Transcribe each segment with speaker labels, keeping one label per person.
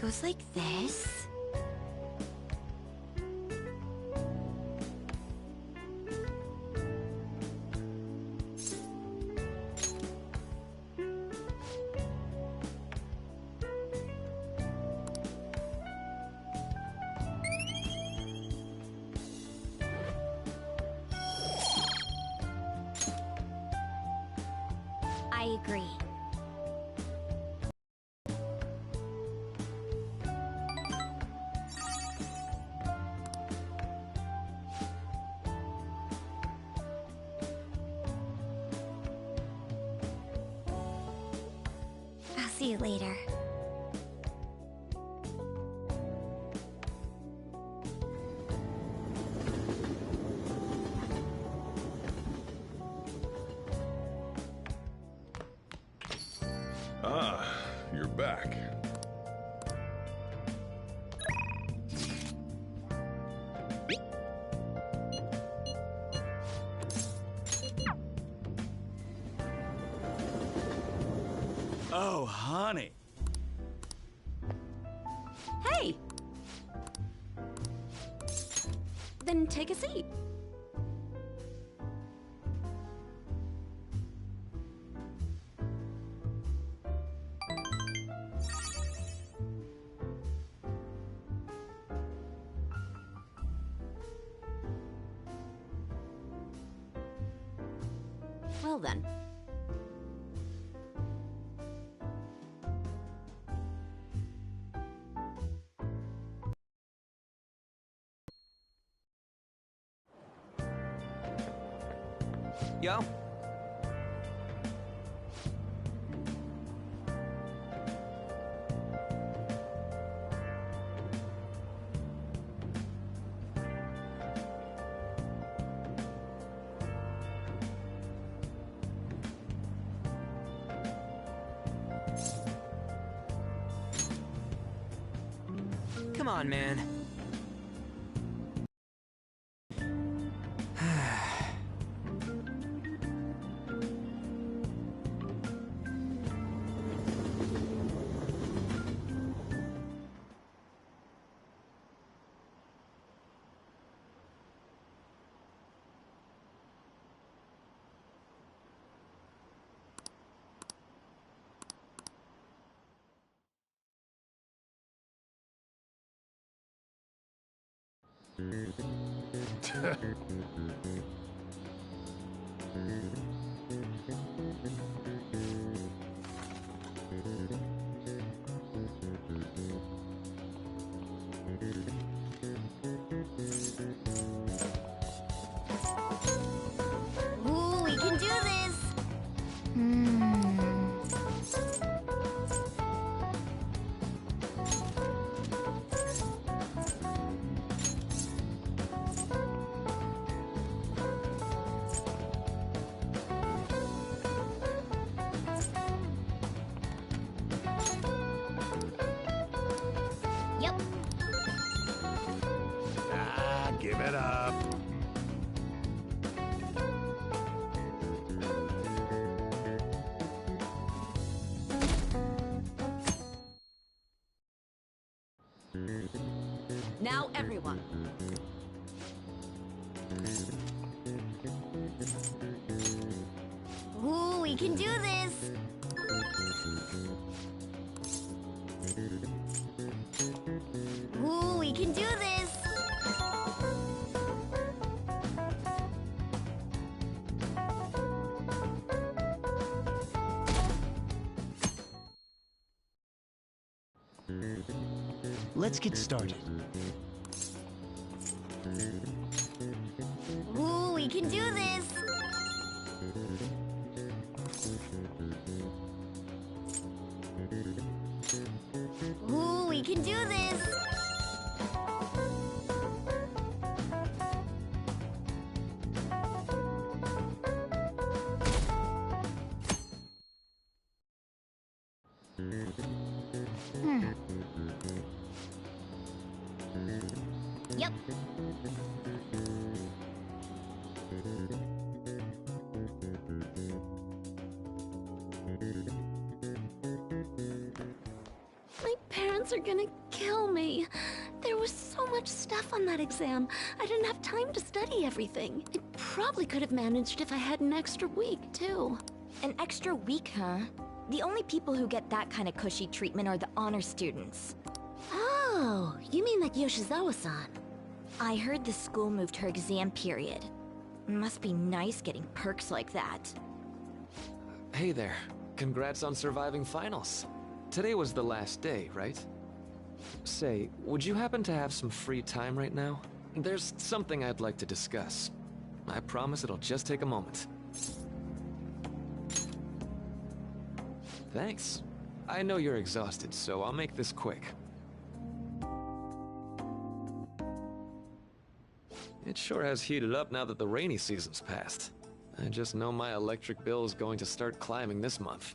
Speaker 1: Goes like this. I agree. I'll see you later.
Speaker 2: Ah, you're back.
Speaker 3: Oh, honey.
Speaker 1: Hey! Then take a seat. Well then.
Speaker 3: Yo. Come on, man.
Speaker 1: Ooh, we can do this! Yep.
Speaker 2: Ah, give it up.
Speaker 1: Now everyone. Ooh, we can do this! Ooh, we can do this!
Speaker 3: Let's get started.
Speaker 1: Ooh, we can do this! Ooh, we can do this! Yep. My parents are gonna kill me. There was so much stuff on that exam. I didn't have time to study everything. I probably could have managed if I had an extra week, too.
Speaker 4: An extra week, huh? The only people who get that kind of cushy treatment are the honor students.
Speaker 1: Oh, you mean like Yoshizawa-san?
Speaker 4: I heard the school moved her exam period. Must be nice getting perks like that.
Speaker 5: Hey there. Congrats on surviving finals. Today was the last day, right? Say, would you happen to have some free time right now? There's something I'd like to discuss. I promise it'll just take a moment. Thanks. I know you're exhausted, so I'll make this quick. It sure has heated up now that the rainy season's passed. I just know my electric bill is going to start climbing this month.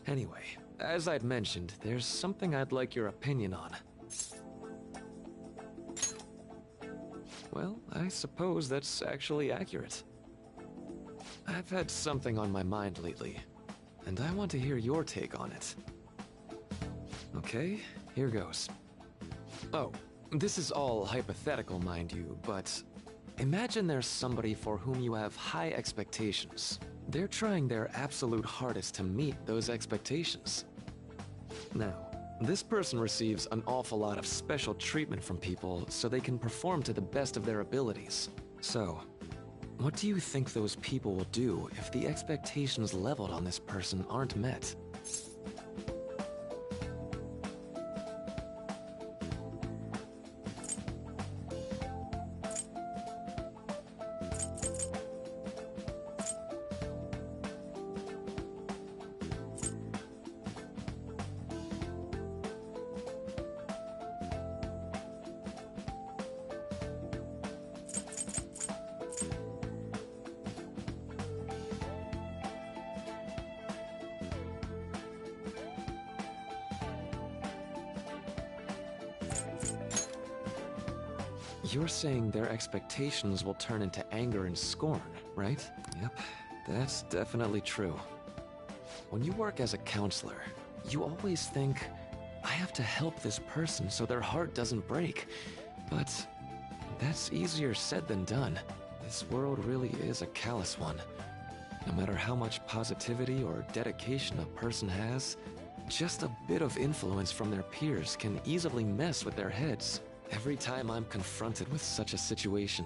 Speaker 5: Anyway, as I'd mentioned, there's something I'd like your opinion on. Well, I suppose that's actually accurate. I've had something on my mind lately, and I want to hear your take on it. Okay, here goes. Oh, this is all hypothetical, mind you, but imagine there's somebody for whom you have high expectations. They're trying their absolute hardest to meet those expectations. Now, this person receives an awful lot of special treatment from people so they can perform to the best of their abilities. So, what do you think those people will do if the expectations leveled on this person aren't met? You're saying their expectations will turn into anger and scorn, right? Yep, that's definitely true. When you work as a counselor, you always think, I have to help this person so their heart doesn't break. But that's easier said than done. This world really is a callous one. No matter how much positivity or dedication a person has, just a bit of influence from their peers can easily mess with their heads. Every time I'm confronted with such a situation,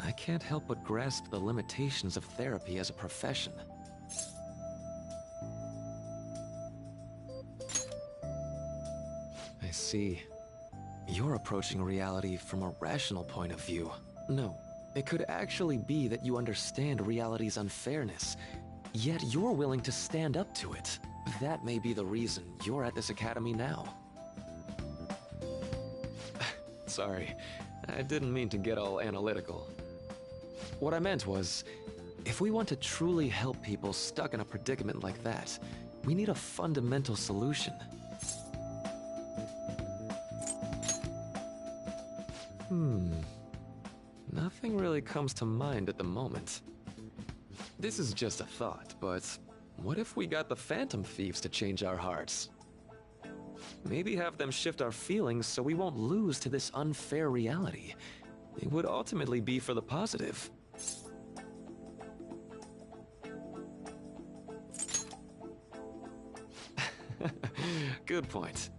Speaker 5: I can't help but grasp the limitations of therapy as a profession. I see. You're approaching reality from a rational point of view. No, it could actually be that you understand reality's unfairness, yet you're willing to stand up to it. That may be the reason you're at this academy now. Sorry, I didn't mean to get all analytical. What I meant was, if we want to truly help people stuck in a predicament like that, we need a fundamental solution. Nothing really comes to mind at the moment. This is just a thought, but what if we got the Phantom Thieves to change our hearts? Maybe have them shift our feelings so we won't lose to this unfair reality. It would ultimately be for the positive. Good point.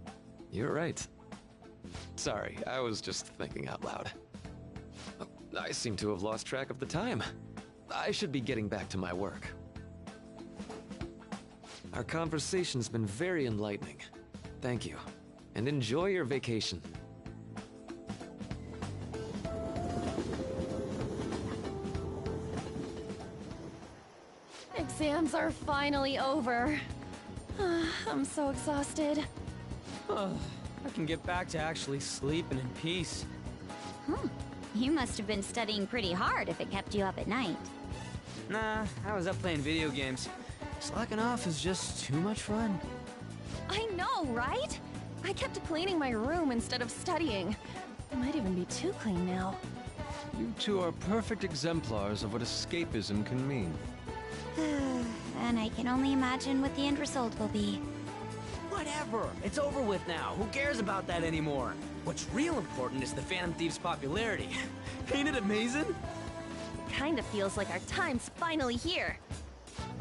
Speaker 5: You're right. Sorry, I was just thinking out loud. I seem to have lost track of the time. I should be getting back to my work. Our conversation's been very enlightening. Thank you, and enjoy your vacation.
Speaker 1: Exams are finally over. I'm so exhausted.
Speaker 3: I can get back to actually sleeping in peace.
Speaker 1: You must have been studying pretty hard if it kept you up at night.
Speaker 3: Nah, I was up playing video games. Slacking off is just too much fun.
Speaker 6: I know, right? I kept cleaning my room instead of studying. It might even be too clean now.
Speaker 7: You two are perfect exemplars of what escapism can mean.
Speaker 1: And I can only imagine what the end result will be.
Speaker 8: Whatever.
Speaker 3: over. It's over with now. Who cares about that anymore? What's real important is the Phantom Thieves' popularity. Ain't it amazing?
Speaker 6: Kinda feels like our time's finally here.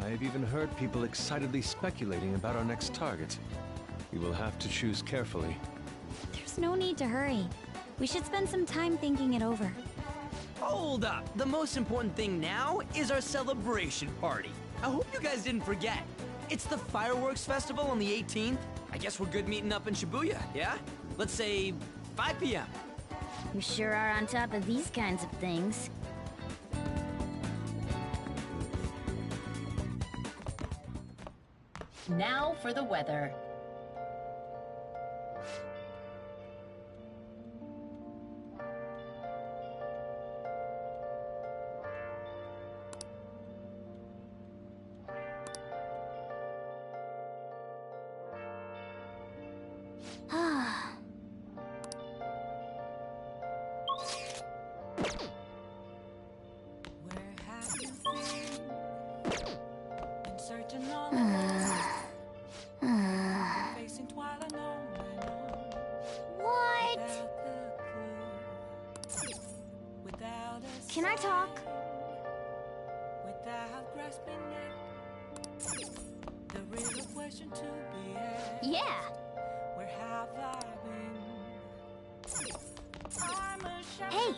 Speaker 7: I have even heard people excitedly speculating about our next target. We will have to choose carefully.
Speaker 8: There's no need to hurry. We should spend some time thinking it over.
Speaker 3: Hold up. The most important thing now is our celebration party. I hope you guys didn't forget. It's the fireworks festival on the 18th. I guess we're good meeting up in Shibuya, yeah? Let's say 5 p.m.
Speaker 8: We sure are on top of these kinds of things.
Speaker 9: Now for the weather.
Speaker 8: Can I talk? Yeah. Hey.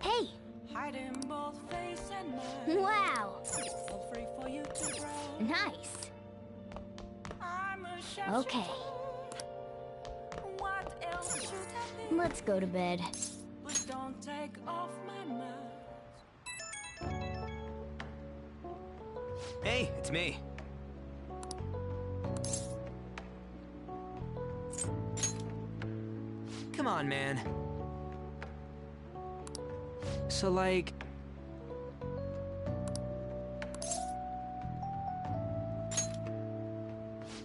Speaker 8: Hey. Wow. Nice. Okay. Let's go to bed.
Speaker 3: Hey, it's me. Come on, man. So, like...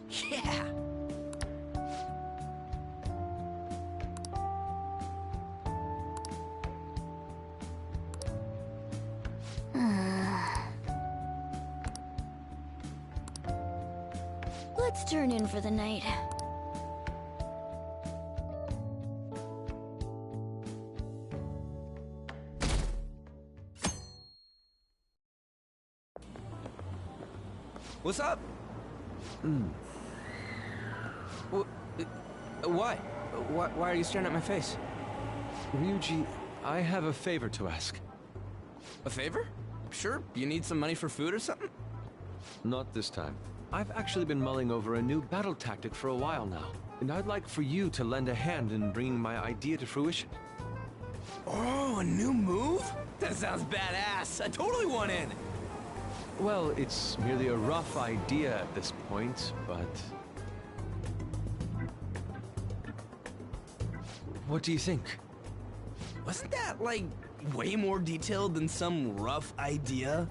Speaker 3: Yeah!
Speaker 8: Let's turn in for the night.
Speaker 3: What's up? Why? Why are you staring at my face?
Speaker 7: Ryuji, I have a favor to ask.
Speaker 3: A favor? Sure, you need some money for food or something?
Speaker 7: Not this time. I've actually been mulling over a new battle tactic for a while now, and I'd like for you to lend a hand in bringing my idea to fruition.
Speaker 3: Oh, a new move? That sounds badass. I totally want in.
Speaker 7: Well, it's merely a rough idea at this point, but... What do you think?
Speaker 3: Wasn't that, like, way more detailed than some rough idea?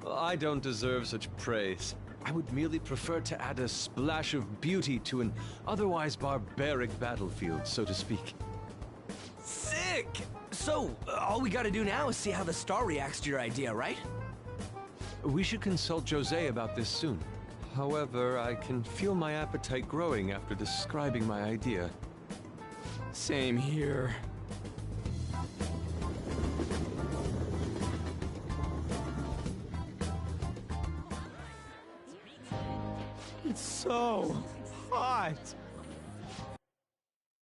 Speaker 7: I don't deserve such praise. I would merely prefer to add a splash of beauty to an otherwise barbaric battlefield, so to speak.
Speaker 3: Sick! So, all we gotta do now is see how the star reacts to your idea, right?
Speaker 7: We should consult Jose about this soon. However, I can feel my appetite growing after describing my idea.
Speaker 3: Same here. It's so hot.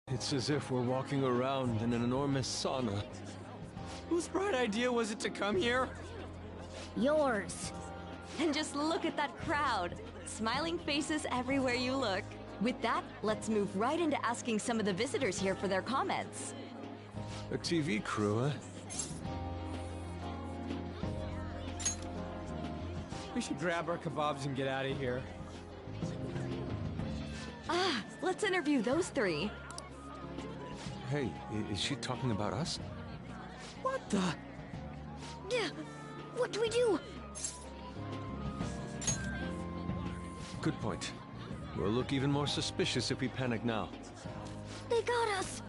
Speaker 7: It's as if we're walking around in an enormous sauna.
Speaker 3: Whose bright idea was it to come here?
Speaker 8: Yours.
Speaker 6: And just look at that crowd. Smiling faces everywhere you look. With that, let's move right into asking some of the visitors here for their comments.
Speaker 7: A TV crew, huh?
Speaker 3: We should grab our kebabs and get out of here.
Speaker 6: Ah, let's interview those three.
Speaker 7: Hey, is she talking about us?
Speaker 3: What the?
Speaker 8: Yeah. What do we do?
Speaker 7: Good point. We'll look even more suspicious if we panic now.
Speaker 8: They got us.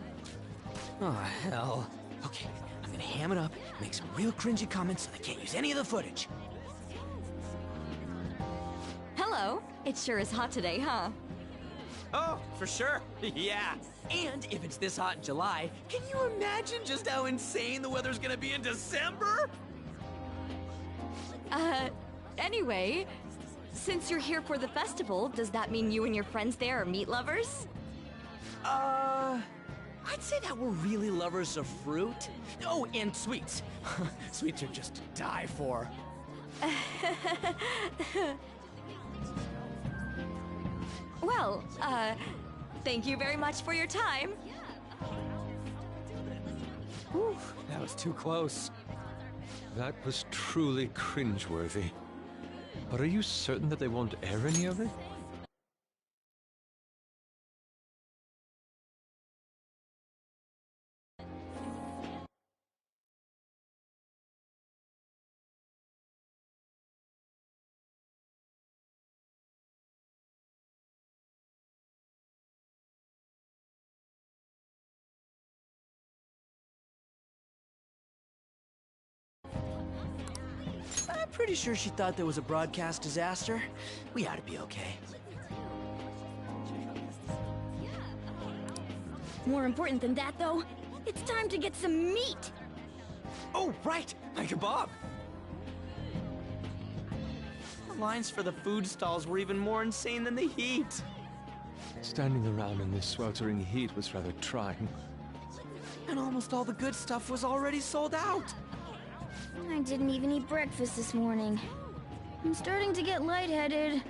Speaker 3: Oh, hell. Okay, I'm gonna ham it up, make some real cringy comments so they can't use any of the footage.
Speaker 6: It sure is hot today, huh?
Speaker 3: Oh, for sure. Yeah. And if it's this hot in July, can you imagine just how insane the weather's gonna be in December?
Speaker 6: Anyway, since you're here for the festival, does that mean you and your friends there are meat lovers?
Speaker 3: I'd say that we're really lovers of fruit. Oh, and sweets. Sweets are just to die for.
Speaker 6: Well, thank you very much for your time.
Speaker 3: Whew, that was too close.
Speaker 7: That was truly cringeworthy. But are you certain that they won't air any of it?
Speaker 3: I'm pretty sure she thought there was a broadcast disaster. We ought to be okay.
Speaker 8: More important than that, though, it's time to get some meat!
Speaker 3: Oh, right! My kebab! The lines for the food stalls were even more insane than the heat.
Speaker 7: Standing around in this sweltering heat was rather trying.
Speaker 3: And almost all the good stuff was already sold out.
Speaker 8: I didn't even eat breakfast this morning. I'm starting to get lightheaded.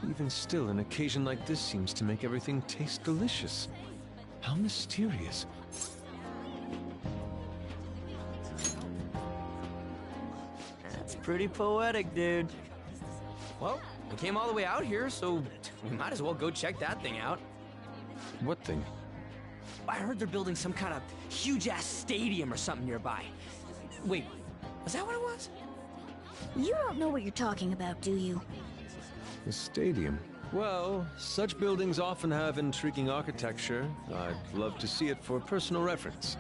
Speaker 7: Even still, an occasion like this seems to make everything taste delicious. How mysterious.
Speaker 3: That's pretty poetic, dude. Well, we came all the way out here, so we might as well go check that thing out.
Speaker 7: What thing?
Speaker 3: I heard they're building some kind of huge-ass stadium or something nearby. Wait, is that what it was?
Speaker 8: You don't know what you're talking about, do you?
Speaker 7: The stadium. Well, such buildings often have intriguing architecture. I'd love to see it for personal reference.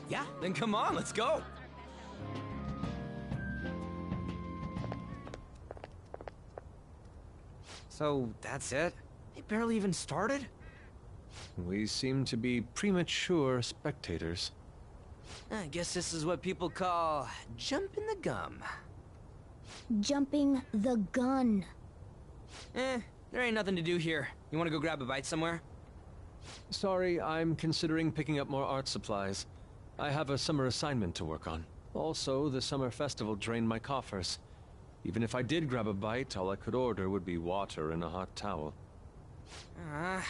Speaker 3: Yeah, then come on, let's go. So, that's it? They barely even started?
Speaker 7: We seem to be premature spectators.
Speaker 3: I guess this is what people call jumping the gum.
Speaker 8: Jumping the gun.
Speaker 3: There ain't nothing to do here. You wanna go grab a bite somewhere?
Speaker 7: Sorry, I'm considering picking up more art supplies. I have a summer assignment to work on. Also, the summer festival drained my coffers. Even if I did grab a bite, all I could order would be water and a hot towel.
Speaker 3: Well,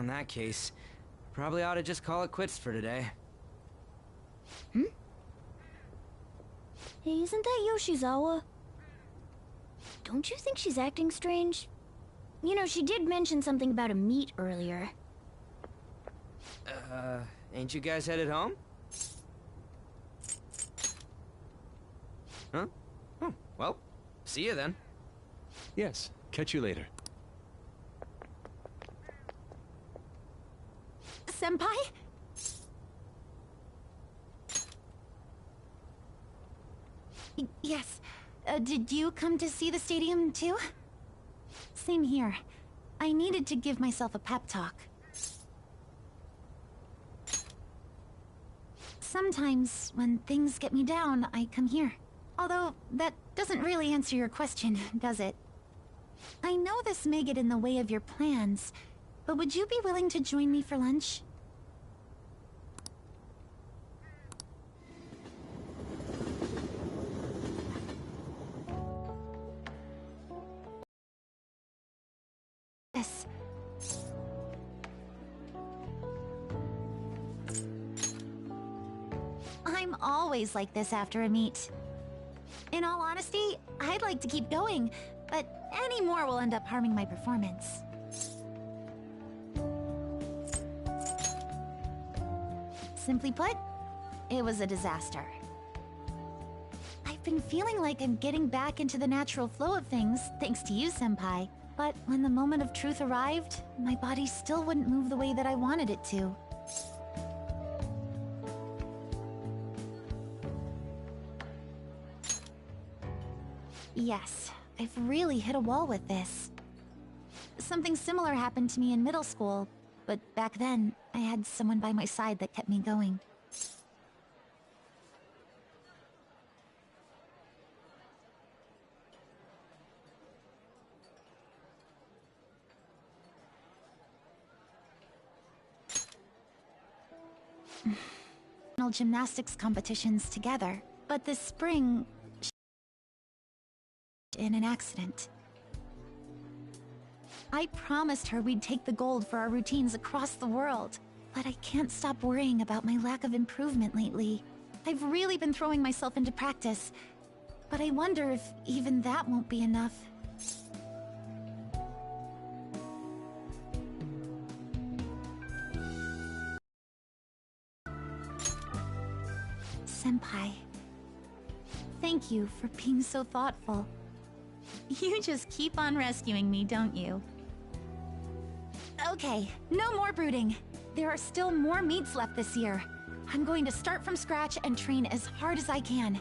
Speaker 3: in that case, probably ought to just call it quits for today.
Speaker 8: Hey, isn't that Yoshizawa? Don't you think she's acting strange? You know, she did mention something about a meat earlier.
Speaker 3: Ain't you guys headed home? Huh? Oh, well, see you then.
Speaker 7: Yes, catch you later.
Speaker 8: Senpai? Yes. Did you come to see the stadium, too? Same here. I needed to give myself a pep talk. Sometimes, when things get me down, I come here. Although, that doesn't really answer your question, does it? I know this may get in the way of your plans, but would you be willing to join me for lunch? Yes. I'm always like this after a meet. In all honesty, I'd like to keep going, but any more will end up harming my performance. Simply put, it was a disaster. I've been feeling like I'm getting back into the natural flow of things, thanks to you, Senpai. But when the moment of truth arrived, my body still wouldn't move the way that I wanted it to. Yes, I've really hit a wall with this. Something similar happened to me in middle school, but back then, I had someone by my side that kept me going. Gymnastics competitions together, but this spring in an accident. I promised her we'd take the gold for our routines across the world, but I can't stop worrying about my lack of improvement lately. I've really been throwing myself into practice, but I wonder if even that won't be enough. Senpai, thank you for being so thoughtful. You just keep on rescuing me, don't you? Okay, no more brooding. There are still more meets left this year. I'm going to start from scratch and train as hard as I can.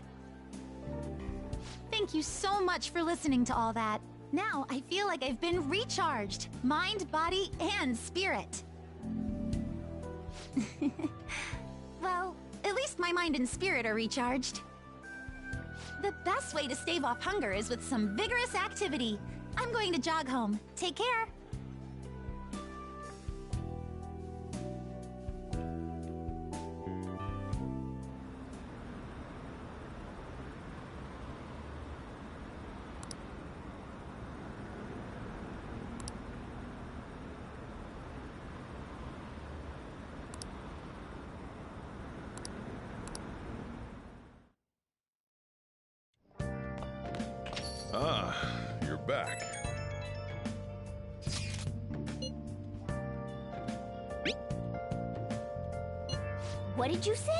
Speaker 8: Thank you so much for listening to all that. Now I feel like I've been recharged. Mind, body, and spirit. Well, at least my mind and spirit are recharged. The best way to stave off hunger is with some vigorous activity. I'm going to jog home. Take care.
Speaker 2: Ah, you're back.
Speaker 4: What did you say?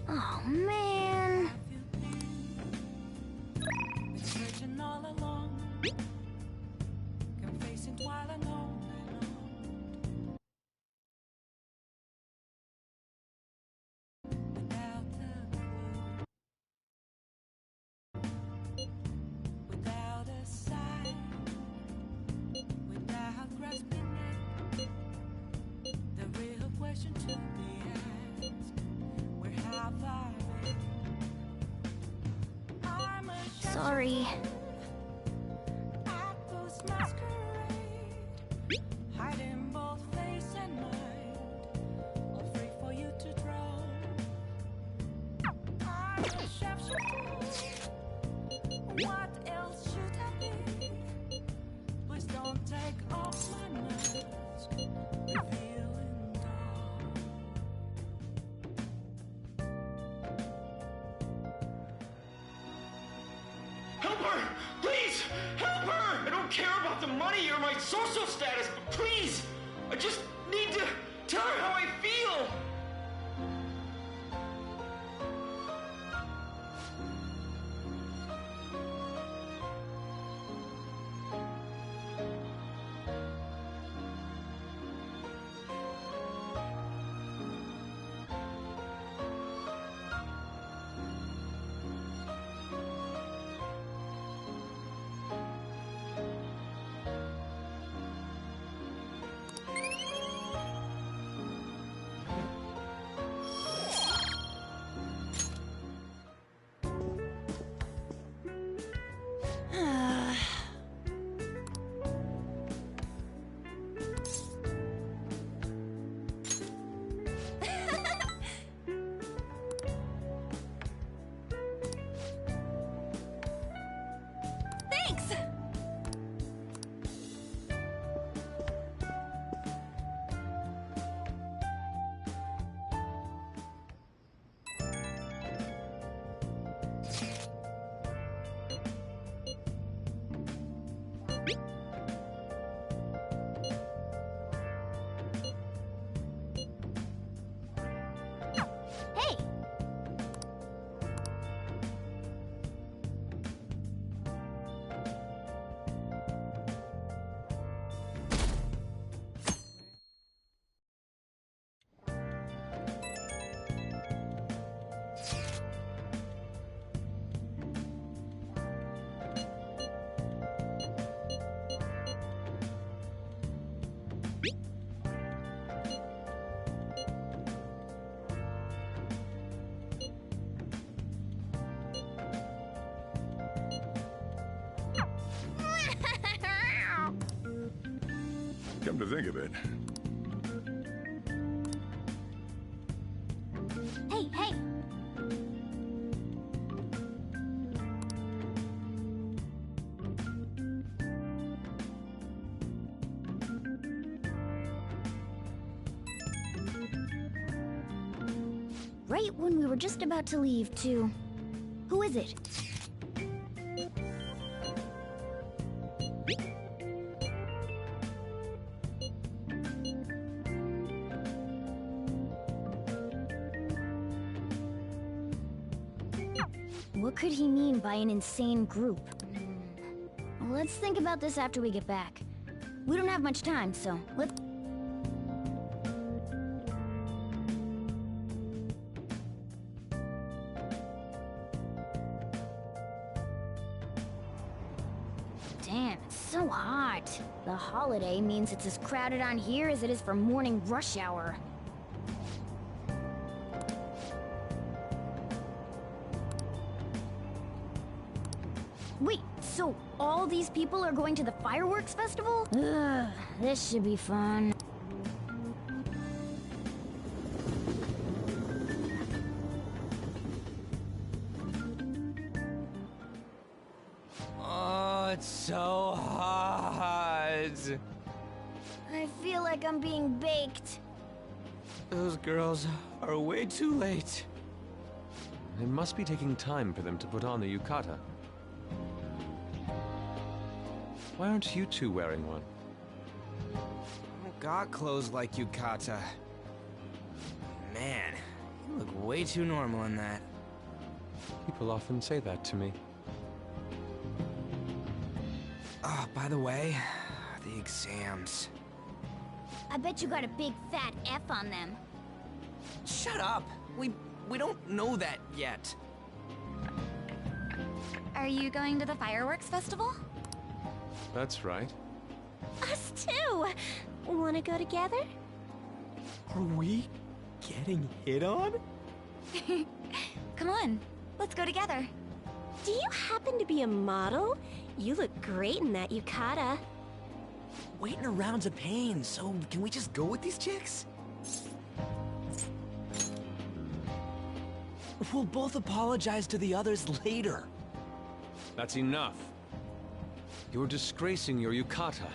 Speaker 4: Oh, man.
Speaker 10: Searching all along, confessing while alone without the without a sign, without grasping it. The real question to be asked: where have I been? I'm a
Speaker 4: Sorry.
Speaker 10: at those masquerade, hiding both face and mind, all free for you to draw. I'm a chef what else should I be? Please don't take off my mask, revealing dawn.
Speaker 11: Help her! Please! Help her! I don't care about the money or my social status, but please! I just need to tell her how I feel!
Speaker 2: Come to think of it,
Speaker 8: Hey, hey! Right when we were just about to leave, too. Who is it? What could he mean by an insane group? Let's think about this after we get back. We don't have much time, so let's... Damn, it's so hot. The holiday means it's as crowded on here as it is for morning rush hour. Wait, so all these people are going to the fireworks festival? Ugh, this should be fun.
Speaker 3: Oh, it's so hot.
Speaker 8: I feel like I'm being baked.
Speaker 3: Those girls are way too late.
Speaker 7: It must be taking time for them to put on the yukata. Why aren't you two wearing one?
Speaker 3: I got clothes like yukata. Man, you look way too normal in that.
Speaker 7: People often say that to me.
Speaker 3: Oh, by the way, the exams.
Speaker 8: I bet you got a big fat F on them.
Speaker 3: Shut up! We don't know that yet.
Speaker 8: Are you going to the fireworks festival?
Speaker 7: That's right.
Speaker 1: Us too! Wanna go together?
Speaker 3: Are we getting hit on?
Speaker 8: Come on, let's go together.
Speaker 1: Do you happen to be a model? You look great in that yukata.
Speaker 3: Waiting around's a pain, so can we just go with these chicks? We'll both apologize to the others later.
Speaker 7: That's enough. You're disgracing your yukata.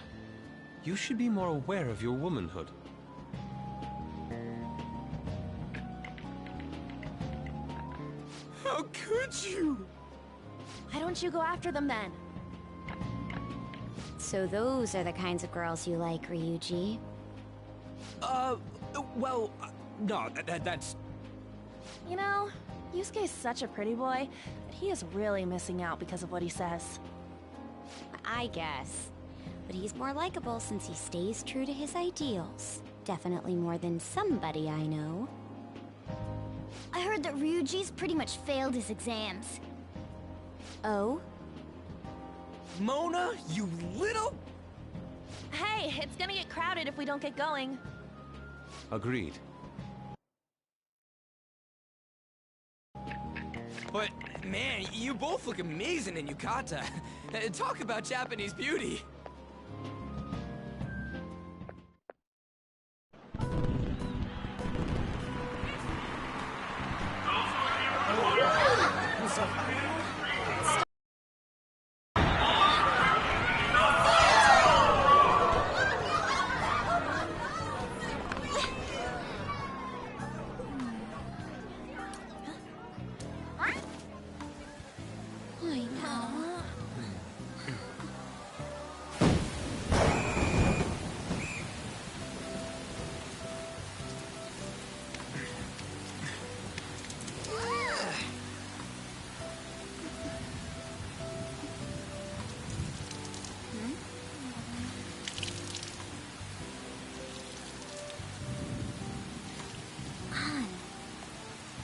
Speaker 7: You should be more aware of your womanhood.
Speaker 3: How could you?
Speaker 6: Why don't you go after them then?
Speaker 1: So those are the kinds of girls you like, Ryuji.
Speaker 3: Well, no, that's...
Speaker 6: You know, Yusuke's such a pretty boy, but he is really missing out because of what he says.
Speaker 1: I guess. But he's more likable since he stays true to his ideals. Definitely more than somebody I know.
Speaker 8: I heard that Ryuji's pretty much failed his exams.
Speaker 1: Oh?
Speaker 3: Mona, you little...
Speaker 6: Hey, it's gonna get crowded if we don't get going.
Speaker 7: Agreed.
Speaker 3: But, man, you both look amazing in yukata. Talk about Japanese beauty.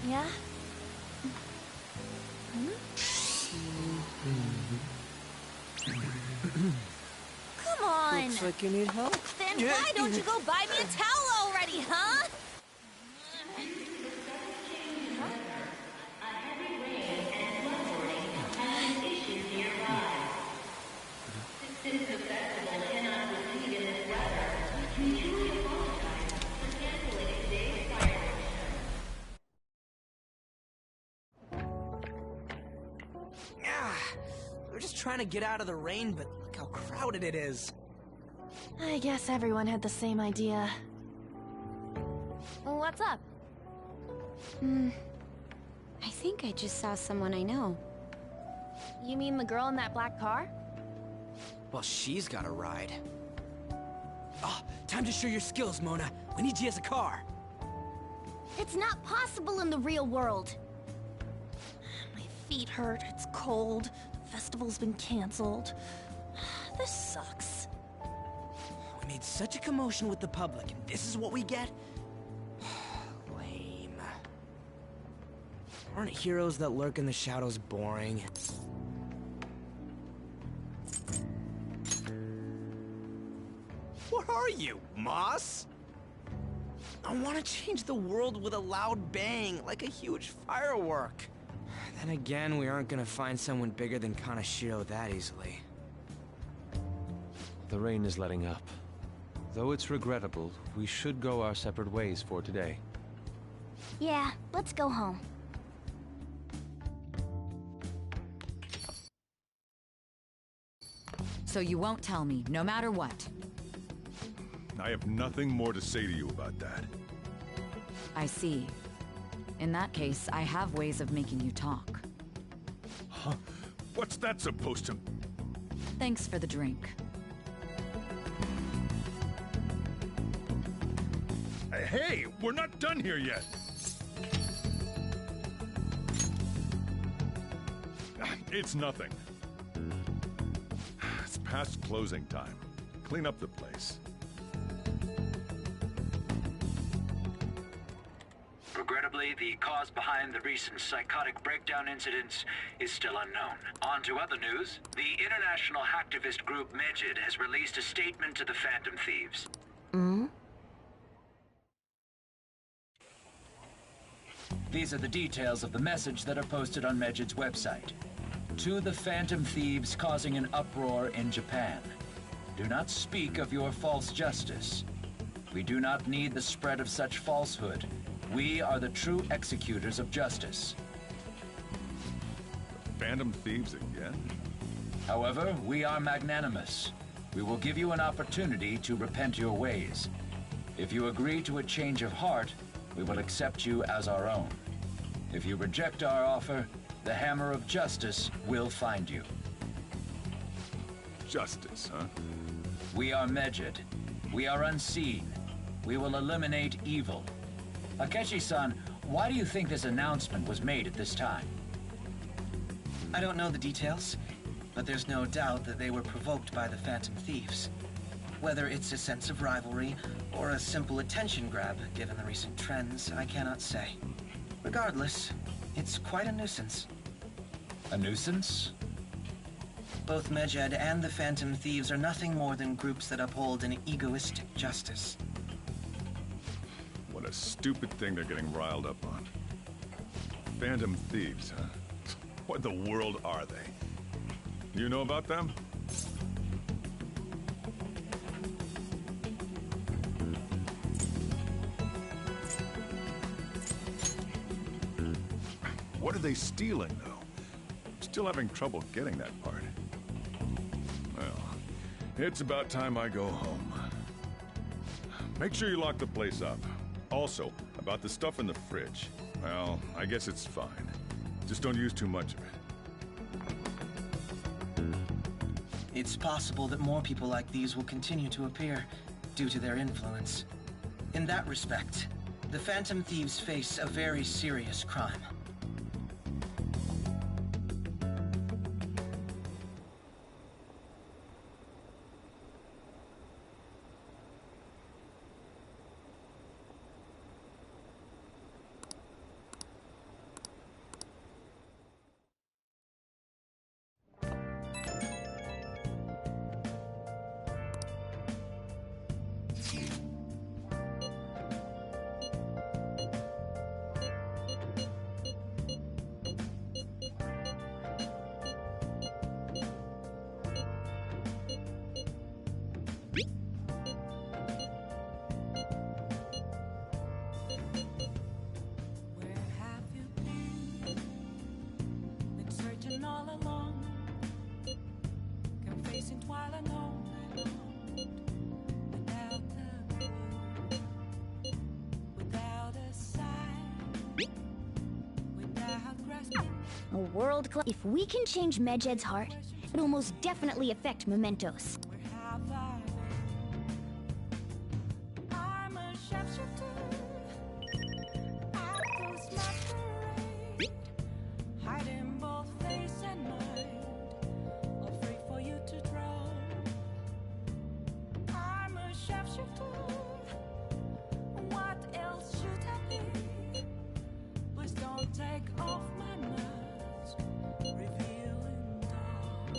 Speaker 6: Yeah? Come on!
Speaker 3: Looks like you need help.
Speaker 6: Then why don't you go buy me a towel already, huh?
Speaker 3: We're just trying to get out of the rain, but look how crowded it is.
Speaker 12: I guess everyone had the same idea. What's up?
Speaker 6: I think I just saw someone I know.
Speaker 12: You mean the girl in that black car?
Speaker 3: Well, she's got a ride. Oh, time to show your skills, Mona. We need you as a car.
Speaker 8: It's not possible in the real world.
Speaker 12: My feet hurt, it's cold, the festival's been canceled. This sucks.
Speaker 3: We made such a commotion with the public, and this is what we get? Lame. Aren't heroes that lurk in the shadows boring? What are you, Moss? I want to change the world with a loud bang, like a huge firework. Then again, we aren't gonna find someone bigger than Kanashiro that easily.
Speaker 7: The rain is letting up. Though it's regrettable, we should go our separate ways for today.
Speaker 8: Yeah, let's go home.
Speaker 13: So you won't tell me, no matter what.
Speaker 2: I have nothing more to say to you about that.
Speaker 13: I see. In that case, I have ways of making you talk.
Speaker 2: Huh? What's that supposed to...
Speaker 13: Thanks for the drink.
Speaker 2: Hey, we're not done here yet! It's nothing. It's past closing time. Clean up the place.
Speaker 14: Regrettably, the cause behind the recent psychotic breakdown incidents is still unknown. On to other news. The international hacktivist group Medjed has released a statement to the Phantom Thieves. These are the details of the message that are posted on Medjed's website. To the Phantom Thieves causing an uproar in Japan. Do not speak of your false justice. We do not need the spread of such falsehood. We are the true executors of justice.
Speaker 2: Phantom Thieves again?
Speaker 14: However, we are magnanimous. We will give you an opportunity to repent your ways. If you agree to a change of heart, we will accept you as our own. If you reject our offer, the hammer of justice will find you.
Speaker 2: Justice, huh?
Speaker 14: We are Medjed. We are unseen. We will eliminate evil. Akechi-san, why do you think this announcement was made at this time?
Speaker 15: I don't know the details, but there's no doubt that they were provoked by the Phantom Thieves. Whether it's a sense of rivalry or a simple attention grab, given the recent trends, I cannot say. Regardless, it's quite a nuisance.
Speaker 14: A nuisance?
Speaker 15: Both Medjed and the Phantom Thieves are nothing more than groups that uphold an egoistic justice.
Speaker 2: What a stupid thing they're getting riled up on. Phantom Thieves, huh? What in the world are they? You know about them? What are they stealing, though? Still having trouble getting that part. Well, it's about time I go home. Make sure you lock the place up. Also, about the stuff in the fridge. Well, I guess it's fine. Just don't use too much of it.
Speaker 15: It's possible that more people like these will continue to appear due to their influence. In that respect, the Phantom Thieves face a very serious crime.
Speaker 16: world class. If we can change Medjed's heart, it'll most definitely affect Mementos.
Speaker 10: I'm a sharpshooter. I post my parade, hiding both face and mind, afraid for you to drown. I'm a sharpshooter. What else should I be? Please don't take off my mask, revealing dark.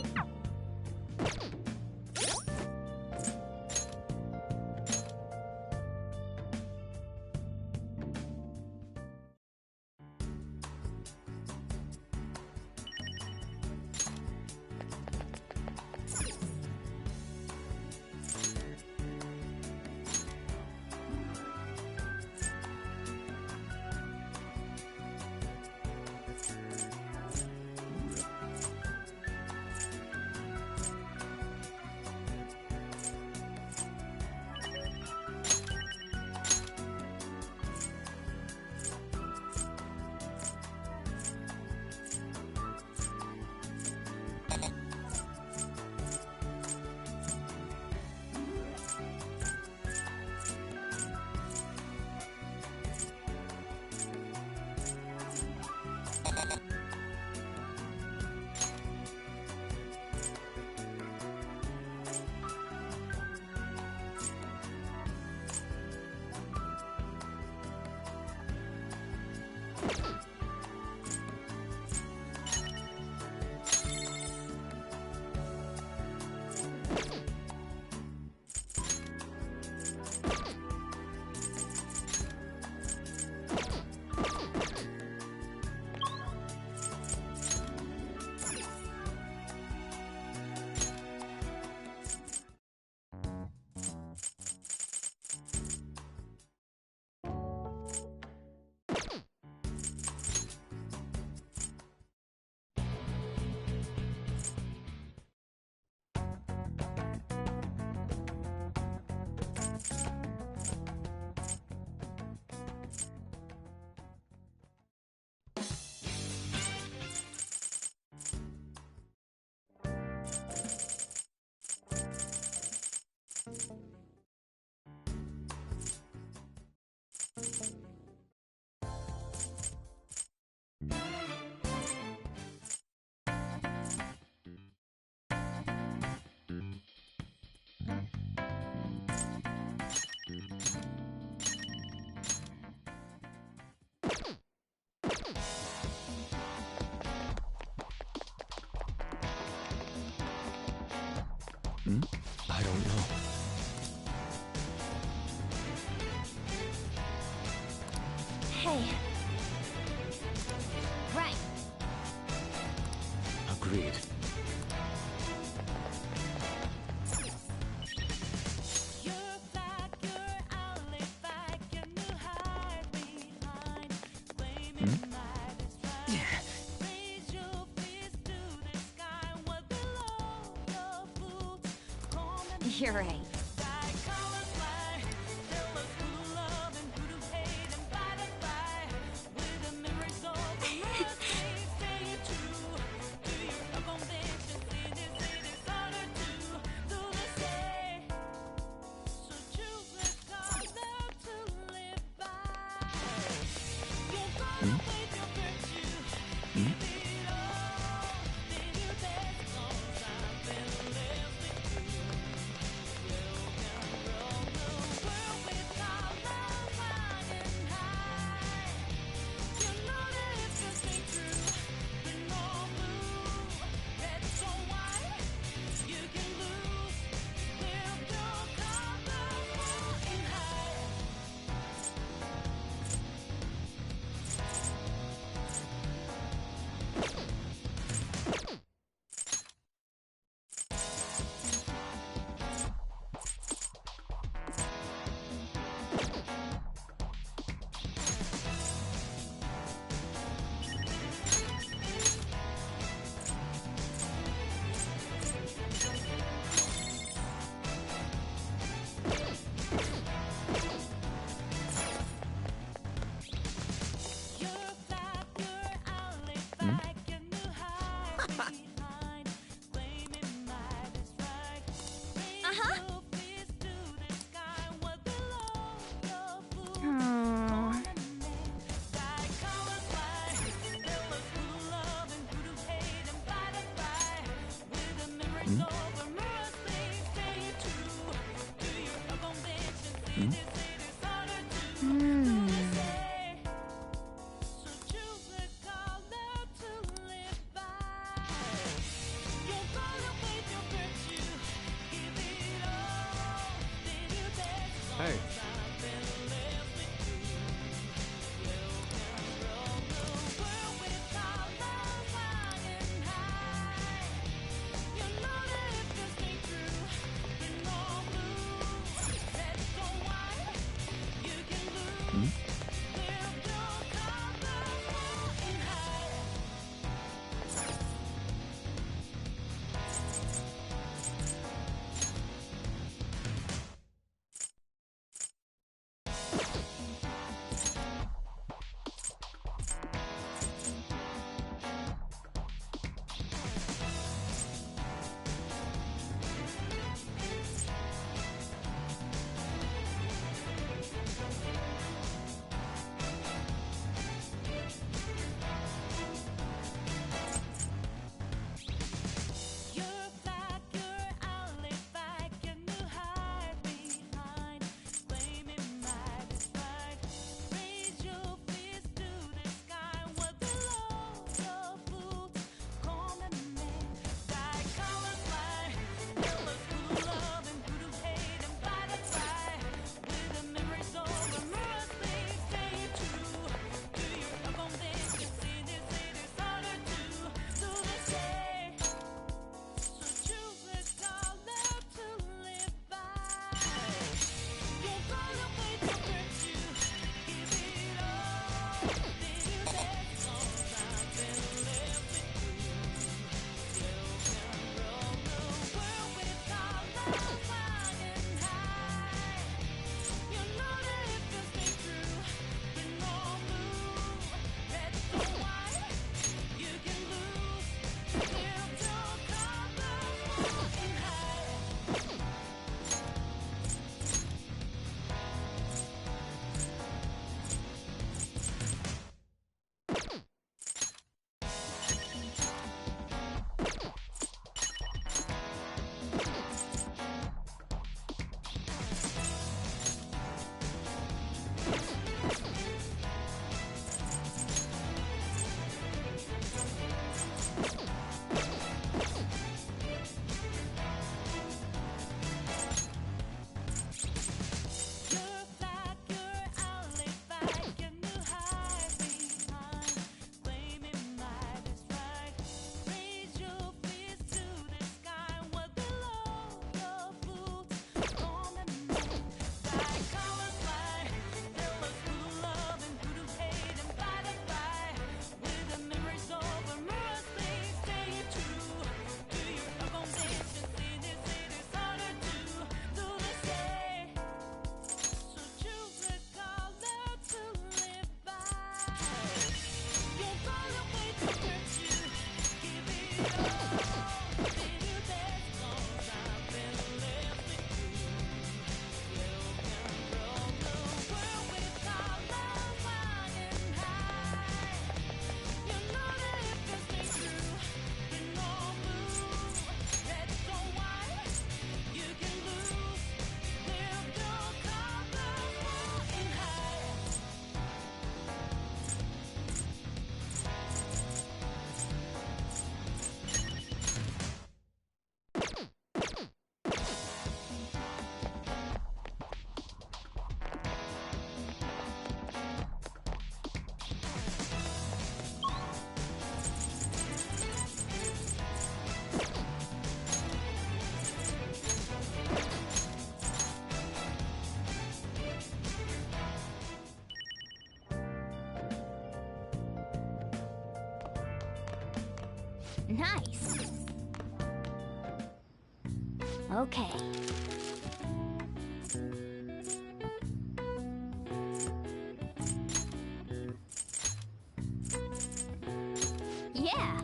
Speaker 7: I don't know.
Speaker 16: Hey. Right.
Speaker 7: Agreed.
Speaker 4: You're right.
Speaker 7: Hey.
Speaker 16: Nice. Okay. Yeah.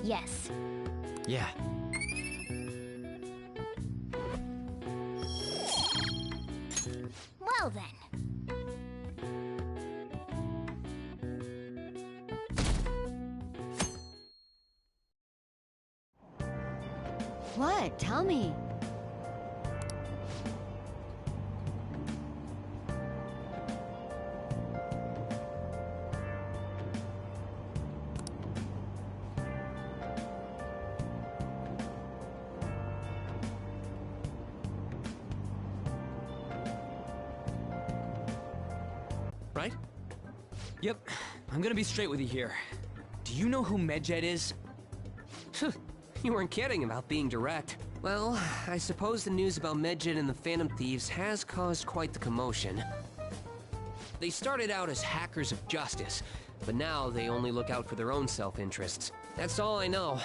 Speaker 16: Yes.
Speaker 3: Yeah.
Speaker 16: Well then.
Speaker 6: What? Tell me.
Speaker 3: Right? Yep. I'm gonna be straight with you here. Do you know who Medjed is?
Speaker 17: You weren't kidding about being direct. Well, I suppose the news about Medjed and the Phantom Thieves has caused quite the commotion. They started out as hackers of justice, but now they only look out for their own self-interests. That's all I know.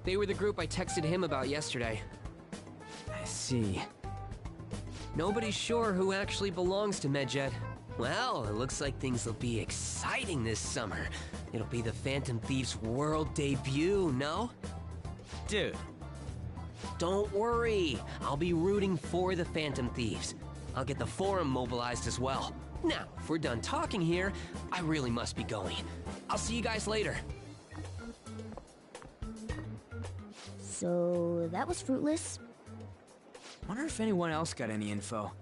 Speaker 17: They were the group I texted him about yesterday.
Speaker 3: I see.
Speaker 17: Nobody's sure who actually belongs to Medjed. Well, it looks like things will be exciting this summer. It'll be the Phantom Thieves' world debut, no?
Speaker 3: Dude.
Speaker 17: Don't worry. I'll be rooting for the Phantom Thieves. I'll get the forum mobilized as well. Now, if we're done talking here, I really must be going. I'll see you guys later.
Speaker 16: So, that was fruitless.
Speaker 3: Wonder if anyone else got any info.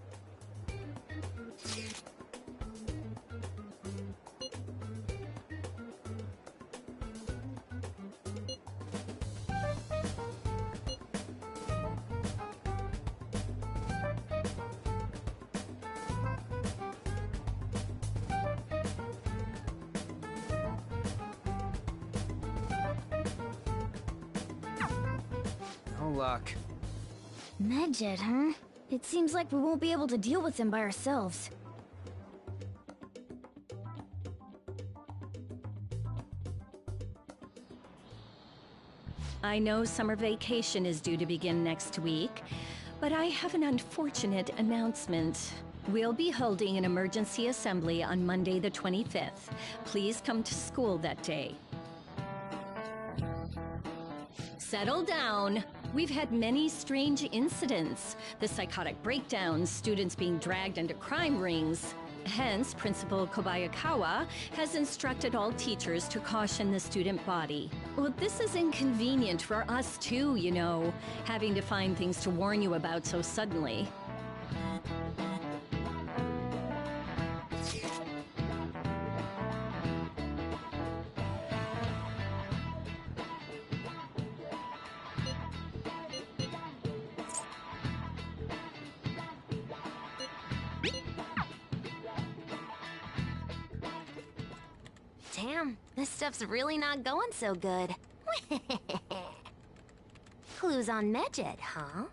Speaker 3: No luck.
Speaker 16: Medjed, huh? It seems like we won't be able to deal with him by ourselves.
Speaker 6: I know summer vacation is due to begin next week, but I have an unfortunate announcement. We'll be holding an emergency assembly on Monday the 25th. Please come to school that day. Settle down. We've had many strange incidents. The psychotic breakdowns, students being dragged into crime rings. Hence, Principal Kobayakawa has instructed all teachers to caution the student body. Well, this is inconvenient for us too, you know, having to find things to warn you about so suddenly.
Speaker 1: Damn, this stuff's really not going so good. Clues on Medjed, huh?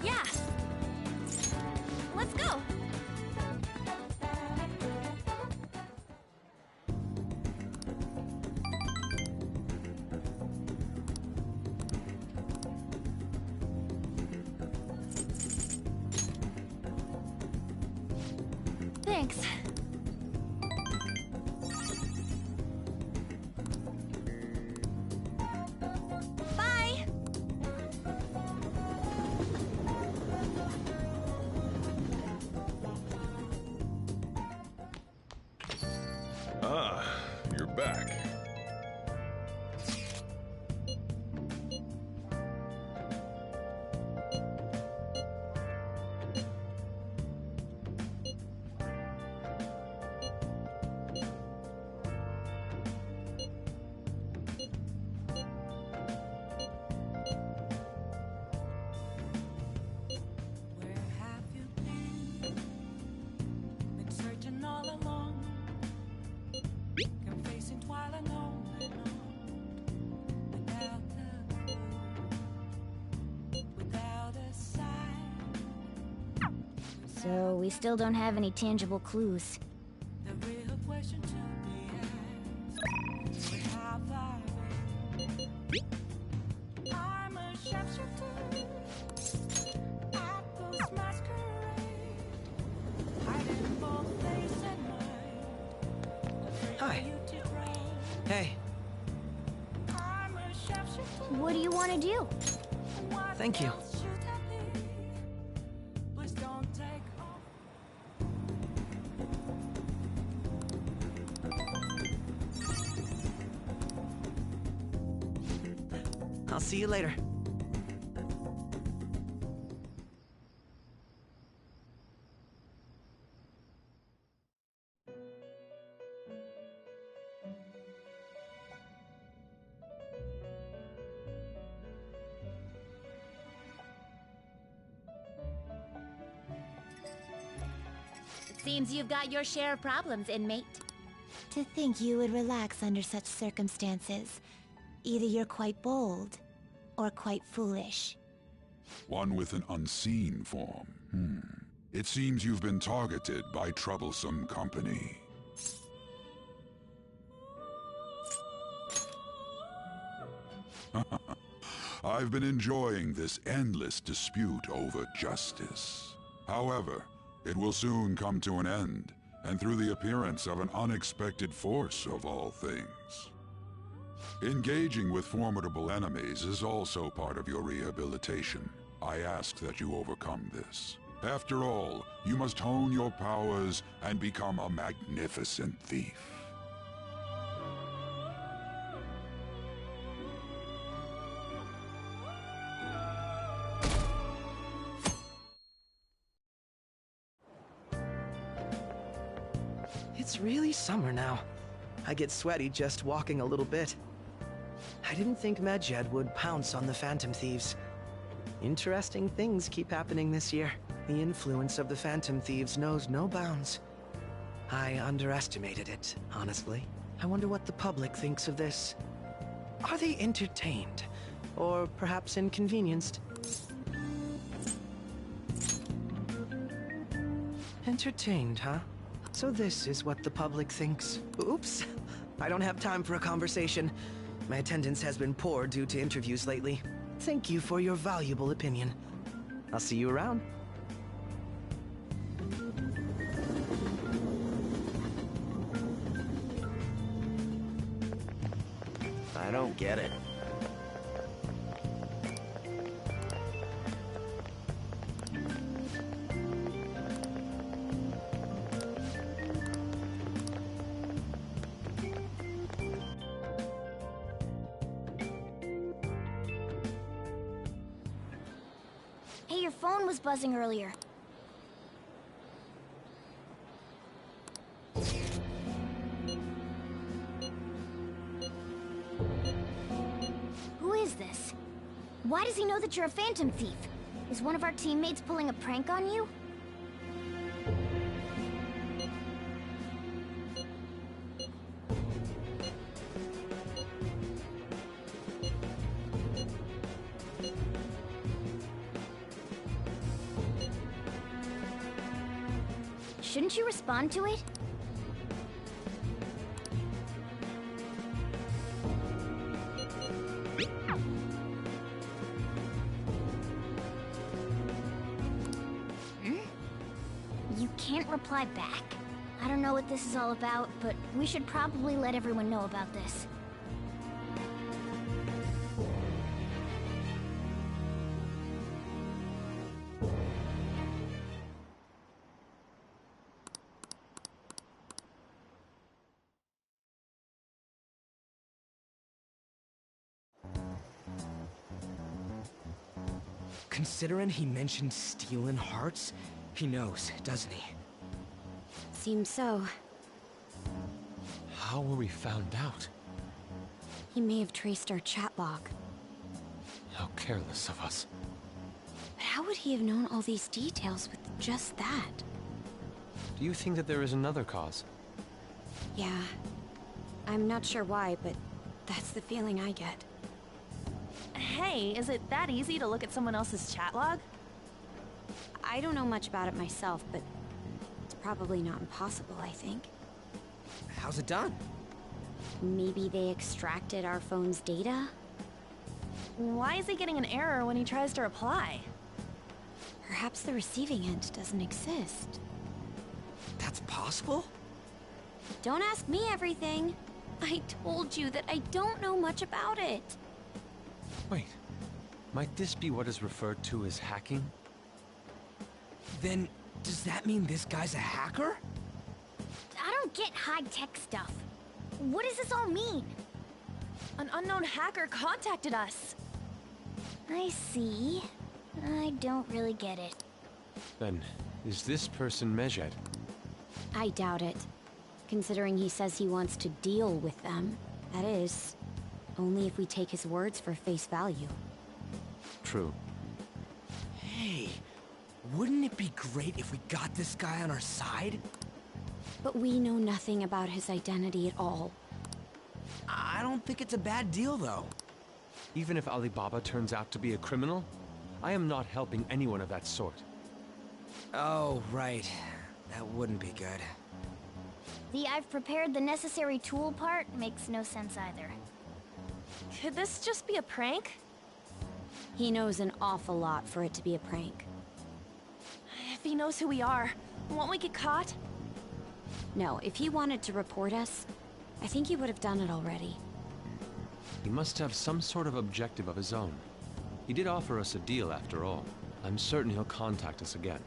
Speaker 6: Yeah. Let's go.
Speaker 8: Thanks.
Speaker 6: Bye.
Speaker 2: Ah, you're back.
Speaker 16: So we still don't have any tangible clues.
Speaker 10: The real question to be asked, where have I been? I'm a sharpshooter at those masquerade, hiding both face and mind.
Speaker 15: Hi. Hey.
Speaker 10: I'm a sharpshooter.
Speaker 16: What do you want to do?
Speaker 15: Thank you.
Speaker 10: Please don't take off.
Speaker 15: I'll see you later.
Speaker 8: Seems you've got your share of problems, inmate. To think you would relax under such circumstances. Either you're quite bold, or quite foolish.
Speaker 18: One with an unseen form. It seems you've been targeted by troublesome company. I've been enjoying this endless dispute over justice. However, it will soon come to an end, and through the appearance of an unexpected force of all things. Engaging with formidable enemies is also part of your rehabilitation. I ask that you overcome this. After all, you must hone your powers and become a magnificent thief.
Speaker 15: It's really summer now. I get sweaty just walking a little bit. I didn't think Medjed would pounce on the Phantom Thieves. Interesting things keep happening this year. The influence of the Phantom Thieves knows no bounds. I underestimated it, honestly. I wonder what the public thinks of this. Are they entertained? Or perhaps inconvenienced? Entertained, huh? So this is what the public thinks. Oops. I don't have time for a conversation. My attendance has been poor due to interviews lately. Thank you for your valuable opinion. I'll see you around. I don't get it.
Speaker 16: Hey, your phone was buzzing earlier. Who is this? Why does he know that you're a Phantom Thief? Is one of our teammates pulling a prank on you? Shouldn't you respond to it? You can't reply back? I don't know what this is all about, but we should probably let everyone know about this.
Speaker 15: Considering he mentioned stealing hearts, he knows, doesn't he?
Speaker 1: Seems so.
Speaker 7: How were we found out?
Speaker 1: He may have traced our chat log.
Speaker 7: How careless of us.
Speaker 1: But how would he have known all these details with just that?
Speaker 7: Do you think that there is another cause?
Speaker 1: Yeah. I'm not sure why, but that's the feeling I get.
Speaker 12: Hey, is it that easy to look at someone else's chat log?
Speaker 19: I don't know much about it myself, but it's probably not impossible, I think.
Speaker 17: How's it done?
Speaker 19: Maybe they extracted our phone's data?
Speaker 12: Why is he getting an error when he tries to reply?
Speaker 19: Perhaps the receiving end doesn't exist.
Speaker 17: That's possible?
Speaker 19: Don't ask me everything. I told you that I don't know much about it.
Speaker 7: Wait, might this be what is referred to as hacking?
Speaker 3: Then, does that mean this guy's a hacker?
Speaker 16: I don't get high-tech stuff. What does this all mean?
Speaker 12: An unknown hacker contacted us.
Speaker 16: I see. I don't really get it.
Speaker 7: Then, is this person Medjed?
Speaker 19: I doubt it. Considering he says he wants to deal with them. That is, only if we take his words for face value.
Speaker 7: True.
Speaker 3: Hey, wouldn't it be great if we got this guy on our side?
Speaker 19: But we know nothing about his identity at all.
Speaker 3: I don't think it's a bad deal, though.
Speaker 7: Even if Alibaba turns out to be a criminal, I am not helping anyone of that sort.
Speaker 3: Oh, right. That wouldn't be good.
Speaker 16: The I've prepared the necessary tool part makes no sense either.
Speaker 12: Could this just be a prank?
Speaker 19: He knows an awful lot for it to be a prank.
Speaker 12: If he knows who we are, won't we get caught?
Speaker 19: No, if he wanted to report us, I think he would have done it already.
Speaker 7: He must have some sort of objective of his own. He did offer us a deal after all. I'm certain he'll contact us again.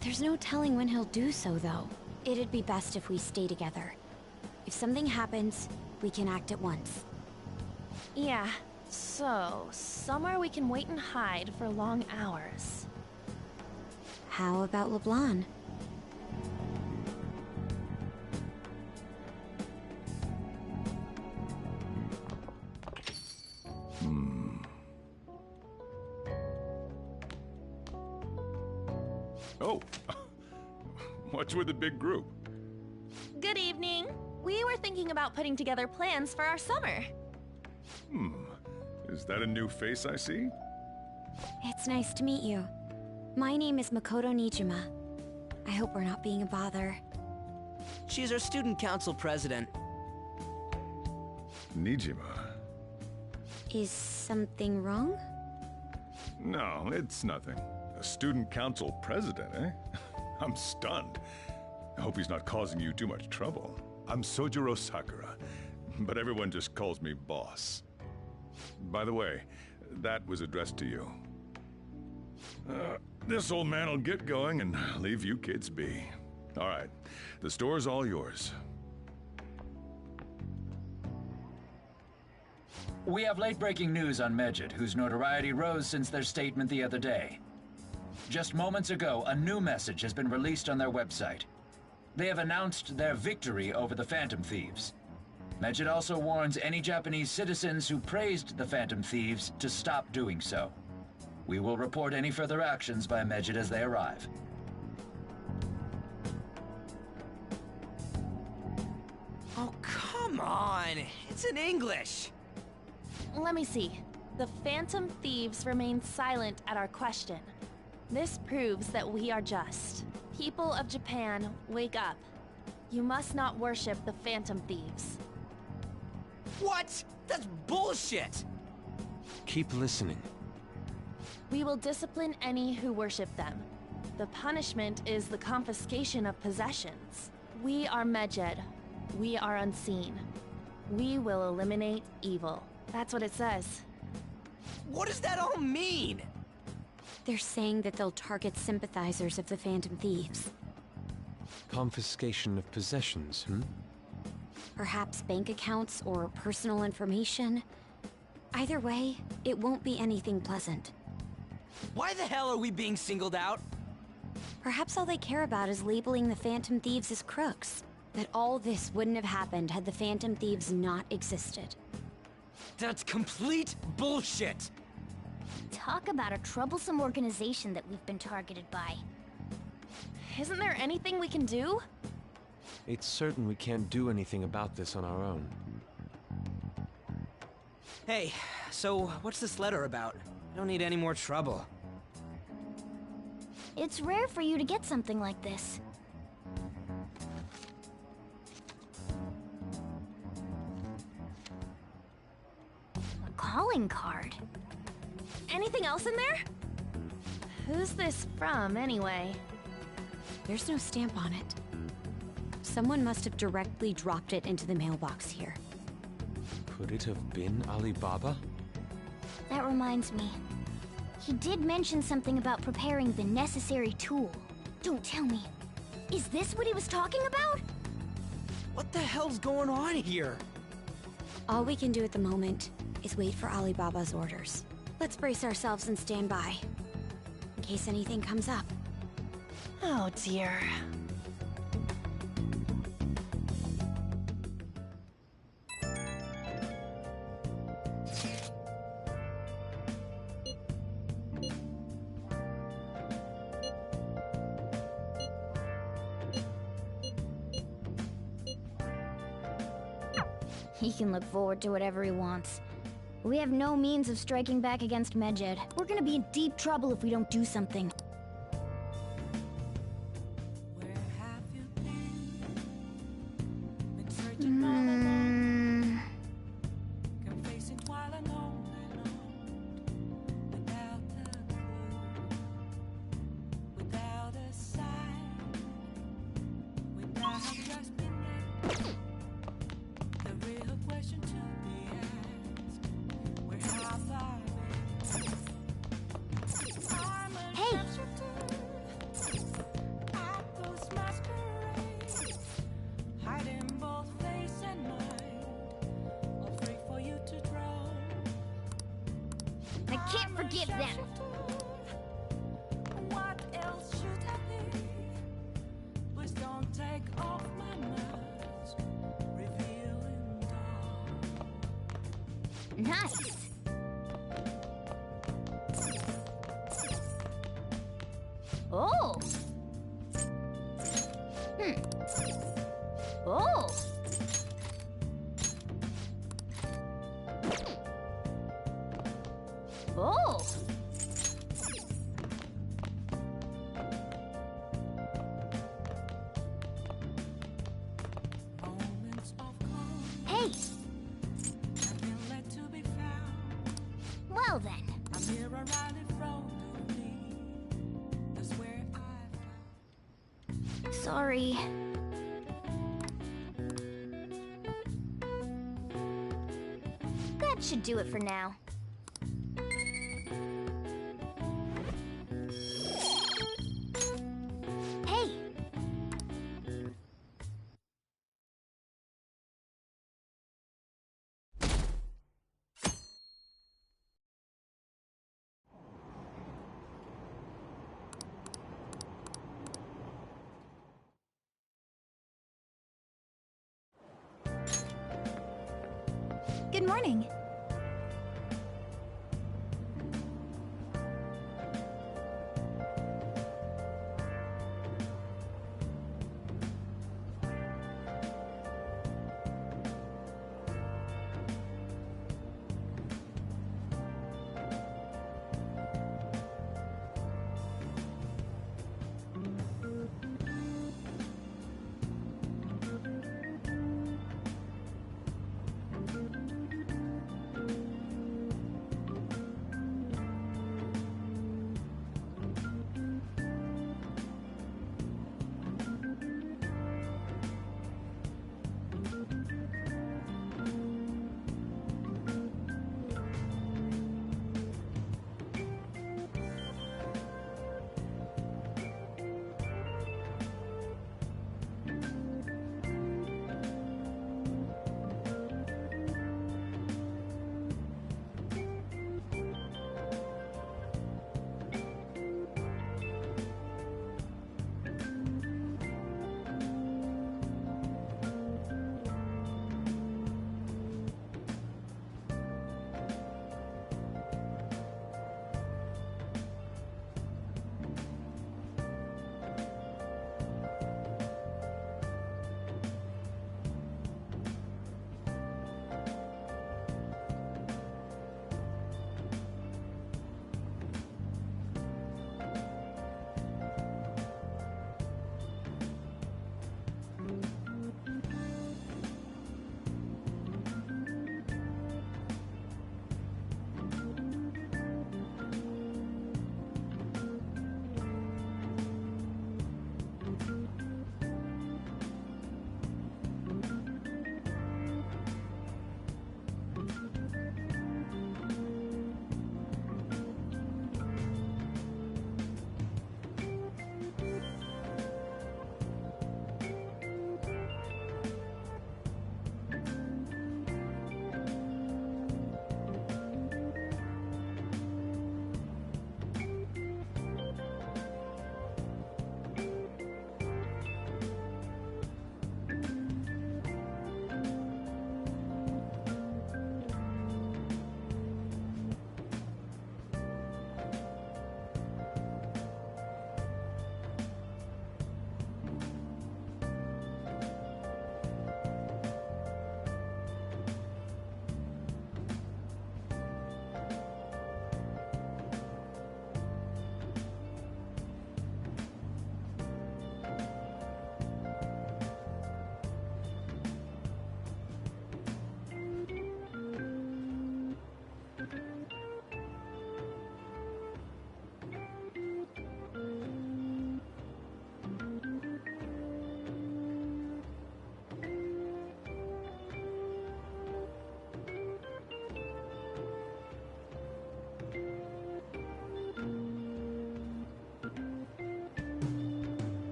Speaker 19: There's no telling when he'll do so, though. It'd be best if we stay together. If something happens, we can act at once.
Speaker 12: Yeah, so somewhere we can wait and hide for long hours.
Speaker 19: How about LeBlanc?
Speaker 2: Oh, what's with the big group?
Speaker 12: Good evening. We were thinking about putting together plans for our summer.
Speaker 2: Is that a new face I see?
Speaker 19: It's nice to meet you. My name is Makoto Nijima. I hope we're not being a bother.
Speaker 3: She's our student council president.
Speaker 2: Nijima?
Speaker 19: Is something wrong?
Speaker 2: No, it's nothing. A student council president, eh? I'm stunned. I hope he's not causing you too much trouble. I'm Sojiro Sakura, but everyone just calls me boss. By the way, that was addressed to you. This old man will get going and leave you kids be. All right, the store's all yours.
Speaker 14: We have late-breaking news on Medjed, whose notoriety rose since their statement the other day. Just moments ago, a new message has been released on their website. They have announced their victory over the Phantom Thieves. Medjed also warns any Japanese citizens who praised the Phantom Thieves to stop doing so. We will report any further actions by Medjed as they arrive.
Speaker 3: Oh, come on! It's in English!
Speaker 12: Let me see. The Phantom Thieves remain silent at our question. This proves that we are just. People of Japan, wake up. You must not worship the Phantom Thieves.
Speaker 3: What? That's bullshit!
Speaker 7: Keep listening.
Speaker 12: We will discipline any who worship them. The punishment is the confiscation of possessions. We are Medjed. We are unseen. We will eliminate evil. That's what it says.
Speaker 3: What does that all mean?
Speaker 19: They're saying that they'll target sympathizers of the Phantom Thieves.
Speaker 7: Confiscation of possessions,
Speaker 19: Perhaps bank accounts or personal information. Either way, it won't be anything pleasant.
Speaker 3: Why the hell are we being singled out?
Speaker 19: Perhaps all they care about is labeling the Phantom Thieves as crooks. That all this wouldn't have happened had the Phantom Thieves not existed.
Speaker 3: That's complete bullshit!
Speaker 16: Talk about a troublesome organization that we've been targeted by.
Speaker 12: Isn't there anything we can do?
Speaker 7: It's certain we can't do anything about this on our own.
Speaker 3: Hey, so what's this letter about? I don't need any more trouble.
Speaker 16: It's rare for you to get something like this. A calling card.
Speaker 12: Anything else in there? Who's this from, anyway?
Speaker 19: There's no stamp on it. Someone must have directly dropped it into the mailbox here.
Speaker 7: Could it have been Alibaba?
Speaker 16: That reminds me. He did mention something about preparing the necessary tool. Don't tell me. Is this what he was talking about?
Speaker 3: What the hell's going on here?
Speaker 19: All we can do at the moment is wait for Alibaba's orders. Let's brace ourselves and stand by, in case anything comes up.
Speaker 12: Oh dear.
Speaker 16: He can look forward to whatever he wants. We have no means of striking back against Medjed. We're gonna be in deep trouble if we don't do something. I can't forgive them.
Speaker 10: What else should I be? Please don't take off my mask, revealing dark.
Speaker 16: Nice. Oh. Oh. Oh. Hey. Well then.
Speaker 10: I'm here right in front of me. That's where
Speaker 16: Sorry. That should do it for now. Hey! Good morning.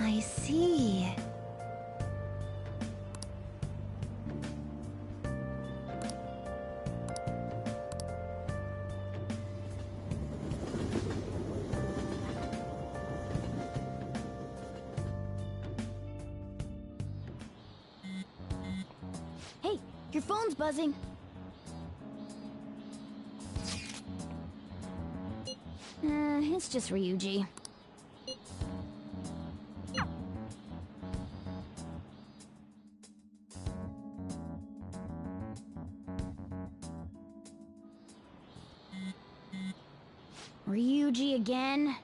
Speaker 8: I see.
Speaker 16: Hey, your phone's buzzing. It's just Ryuji. Ryuji again?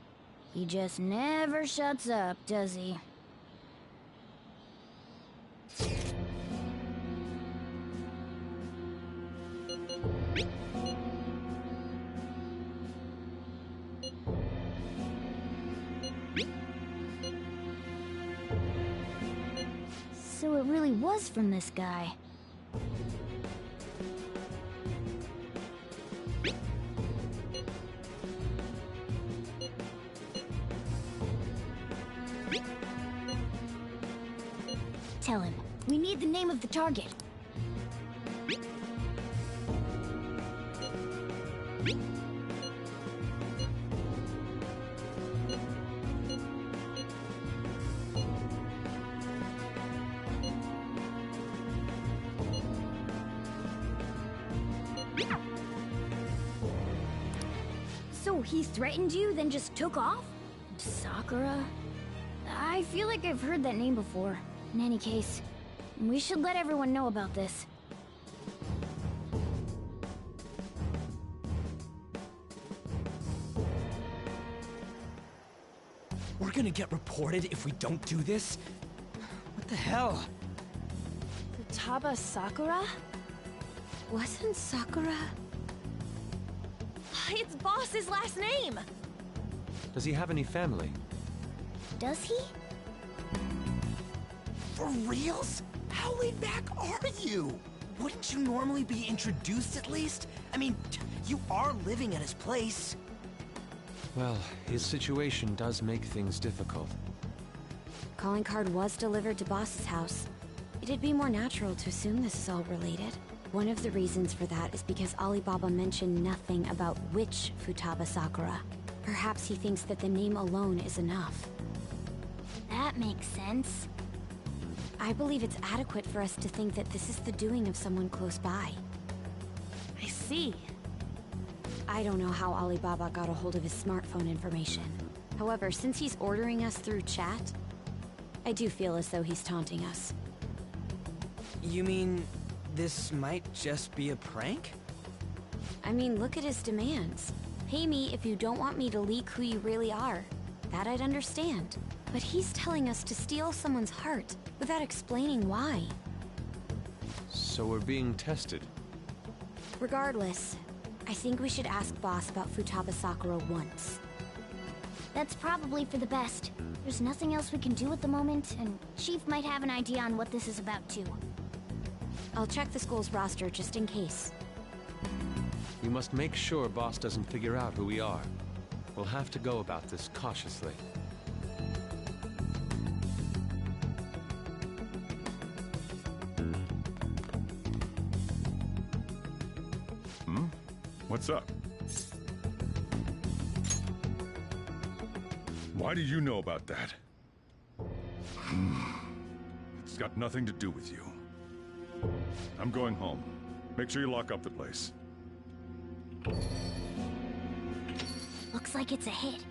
Speaker 16: He just never shuts up, does he? So it really was from this guy. Tell him. We need the name of the target. So he threatened you, then just took off? Sakura? I feel like I've heard that name before. In any case, we should let everyone know about this.
Speaker 3: We're gonna get reported if we don't do this? What the hell?
Speaker 12: Futaba Sakura?
Speaker 19: Wasn't Sakura?
Speaker 12: It's Boss's last name!
Speaker 7: Does he have any family?
Speaker 16: Does he?
Speaker 3: For reals? How laid back are you? Wouldn't you normally be introduced at least? I mean, you are living at his place.
Speaker 7: Well, his situation does make things difficult.
Speaker 19: Calling card was delivered to Boss's house. It'd be more natural to assume this is all related. One of the reasons for that is because Alibaba mentioned nothing about which Futaba Sakura. Perhaps he thinks that the name alone is enough.
Speaker 16: That makes sense.
Speaker 19: I believe it's adequate for us to think that this is the doing of someone close by.
Speaker 12: I see.
Speaker 19: I don't know how Alibaba got a hold of his smartphone information. However, since he's ordering us through chat, I do feel as though he's taunting us.
Speaker 3: You mean this might just be a prank?
Speaker 19: I mean, look at his demands. Pay me if you don't want me to leak who you really are. That I'd understand. But he's telling us to steal someone's heart without explaining why.
Speaker 7: So we're being tested.
Speaker 19: Regardless, I think we should ask Boss about Futaba Sakura once.
Speaker 16: That's probably for the best. There's nothing else we can do at the moment, and Chief might have an idea on what this is about too.
Speaker 19: I'll check the school's roster just in case.
Speaker 7: We must make sure Boss doesn't figure out who we are. We'll have to go about this cautiously.
Speaker 2: What's up? Why do you know about that? It's got nothing to do with you. I'm going home. Make sure you lock up the place.
Speaker 16: Looks like it's a hit.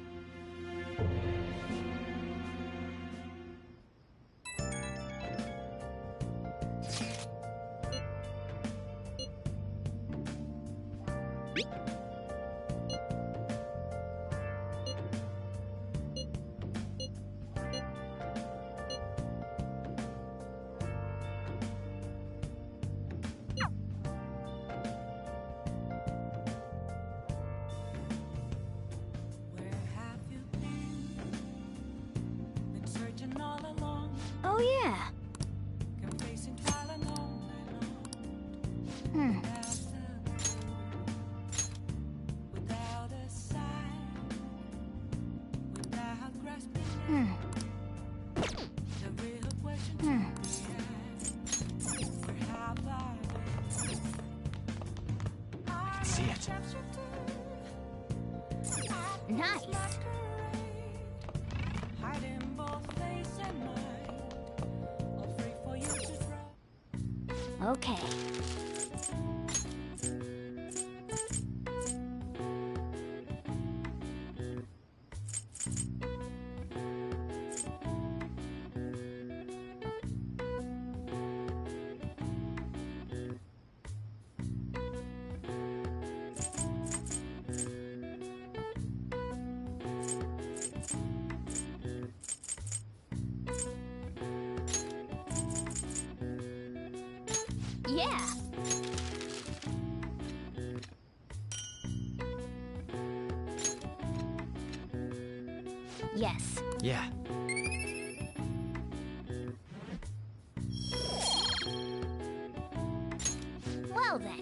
Speaker 3: see it.
Speaker 16: Nice.
Speaker 10: Hiding both face and mind. All free for you to try.
Speaker 16: Okay. Yeah. Yes.
Speaker 3: Yeah.
Speaker 16: Well then.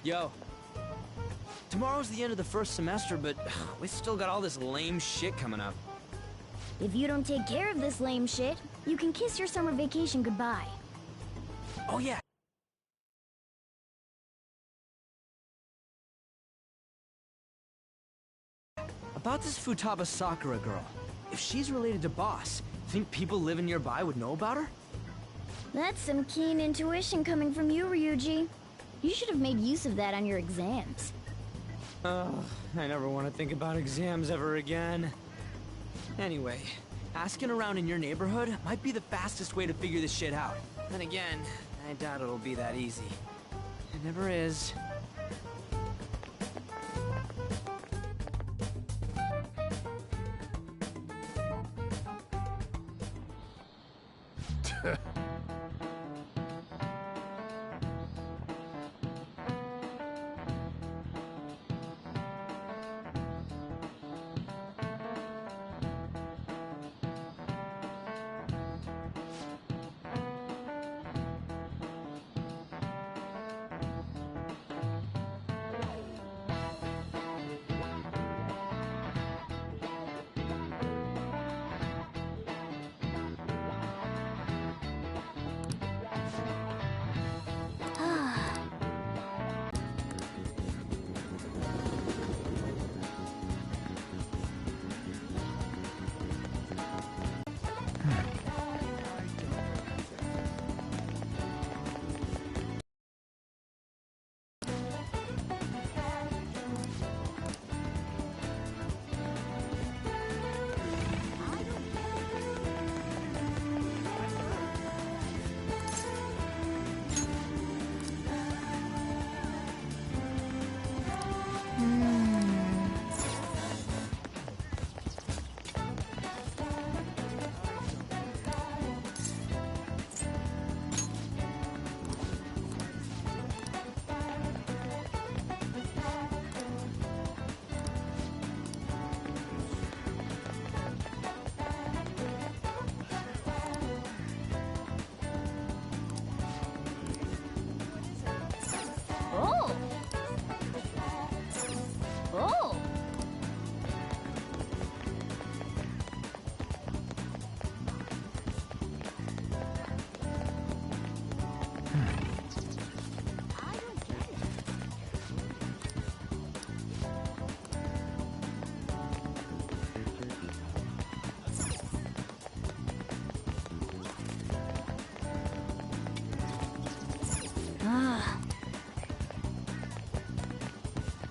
Speaker 3: Yo. Tomorrow's the end of the first semester, but we still got all this lame shit coming up.
Speaker 16: If you don't take care of this lame shit, you can kiss your summer vacation goodbye.
Speaker 3: Oh yeah. About this Futaba Sakura girl. If she's related to Boss, think people living nearby would know about her?
Speaker 16: That's some keen intuition coming from you, Ryuji. You should have made use of that on your exams.
Speaker 3: Oh, I never want to think about exams ever again. Anyway, asking around in your neighborhood might be the fastest way to figure this shit out. Then again, I doubt it'll be that easy. It never is.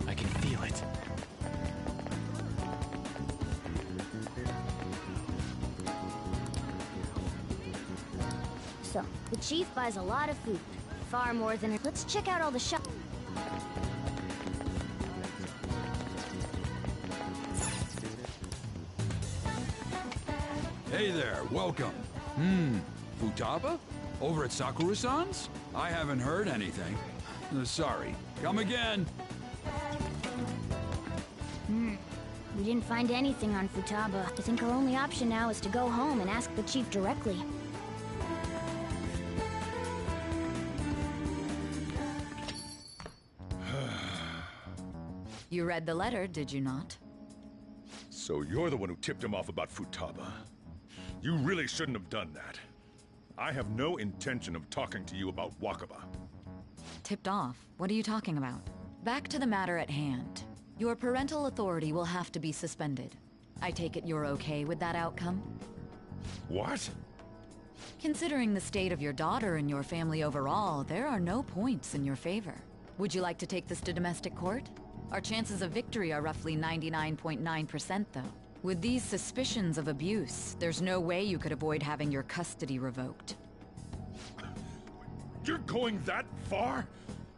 Speaker 3: I can feel it.
Speaker 16: So, the chief buys a lot of food. Far more than... Let's check out all the shop...
Speaker 20: Hey there, welcome. Futaba? Over at Sakura-san's? I haven't heard anything. Sorry. Come again.
Speaker 16: We didn't find anything on Futaba. I think our only option now is to go home and ask the chief directly.
Speaker 13: You read the letter, did you not?
Speaker 2: So you're the one who tipped him off about Futaba. You really shouldn't have done that. I have no intention of talking to you about Wakaba.
Speaker 13: Tipped off? What are you talking about? Back to the matter at hand. Your parental authority will have to be suspended. I take it you're okay with that outcome?
Speaker 2: What?
Speaker 13: Considering the state of your daughter and your family overall, there are no points in your favor. Would you like to take this to domestic court? Our chances of victory are roughly 99.9%, though. With these suspicions of abuse, there's no way you could avoid having your custody revoked.
Speaker 2: You're going that far?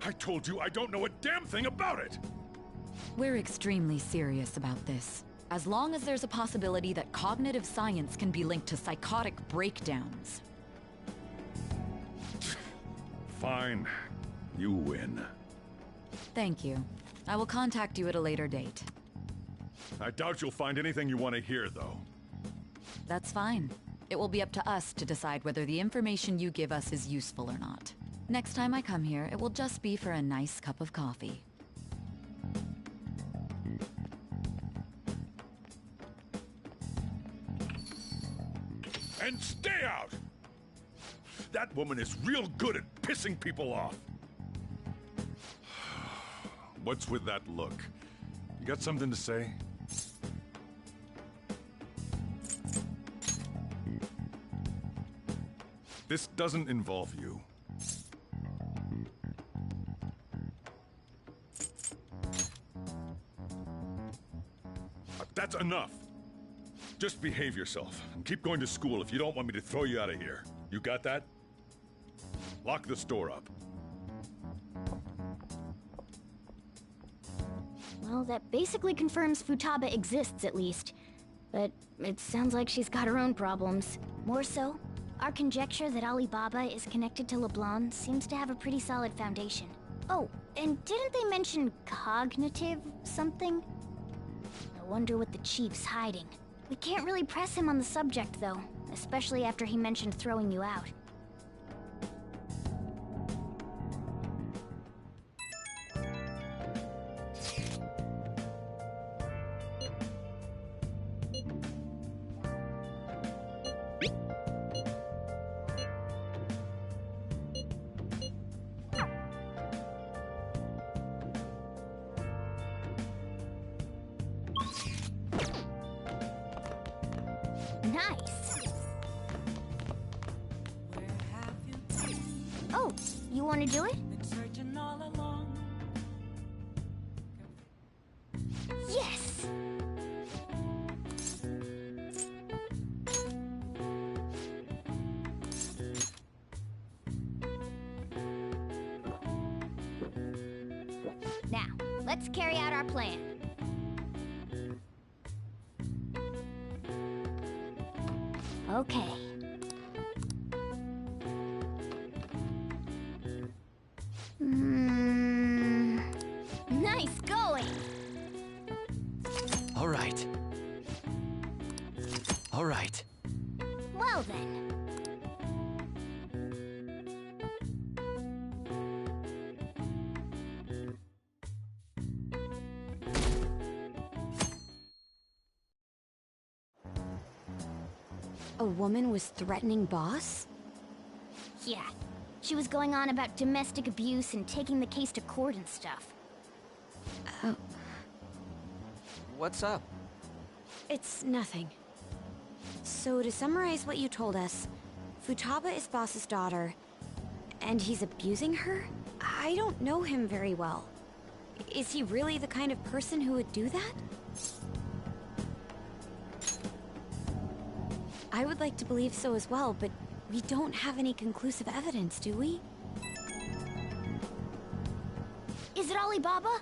Speaker 2: I told you I don't know a damn thing about it!
Speaker 13: We're extremely serious about this. As long as there's a possibility that cognitive science can be linked to psychotic breakdowns.
Speaker 2: Fine. You win.
Speaker 13: Thank you. I will contact you at a later date.
Speaker 2: I doubt you'll find anything you want to hear, though.
Speaker 13: That's fine. It will be up to us to decide whether the information you give us is useful or not. Next time I come here, it will just be for a nice cup of coffee.
Speaker 2: And stay out! That woman is real good at pissing people off. What's with that look? You got something to say? This doesn't involve you. That's enough. Just behave yourself and keep going to school if you don't want me to throw you out of here. You got that? Lock the store up.
Speaker 16: Well, that basically confirms Futaba exists, at least. But it sounds like she's got her own problems. More so, our conjecture that Alibaba is connected to LeBlanc seems to have a pretty solid foundation. Oh, and didn't they mention cognitive something? I wonder what the chief's hiding. We can't really press him on the subject, though, especially after he mentioned throwing you out. Nice! Oh, you want to do it? Yes! Now, let's carry out our plan. Okay. Nice going!
Speaker 5: All right. All right.
Speaker 16: Well then.
Speaker 19: A woman was threatening Boss?
Speaker 16: Yeah. She was going on about domestic abuse and taking the case to court and stuff.
Speaker 19: Oh.
Speaker 3: What's up?
Speaker 19: It's nothing. So to summarize what you told us, Futaba is Boss's daughter, and he's abusing her? I don't know him very well. Is he really the kind of person who would do that? I would like to believe so as well, but we don't have any conclusive evidence, do we?
Speaker 16: Is it Alibaba?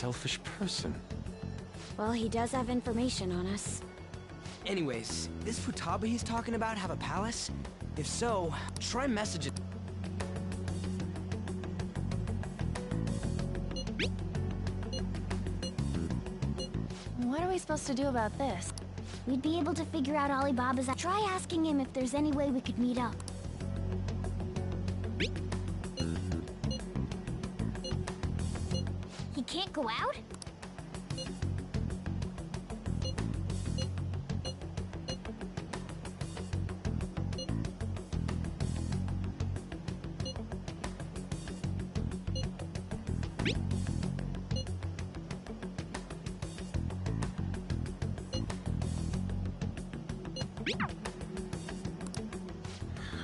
Speaker 7: selfish person.
Speaker 19: Well, he does have information on us.
Speaker 3: Anyways, this Futaba he's talking about have a palace? If so, try message it.
Speaker 12: What are we supposed to do about this?
Speaker 16: We'd be able to figure out Alibaba's... Try asking him if there's any way we could meet up. He can't go out?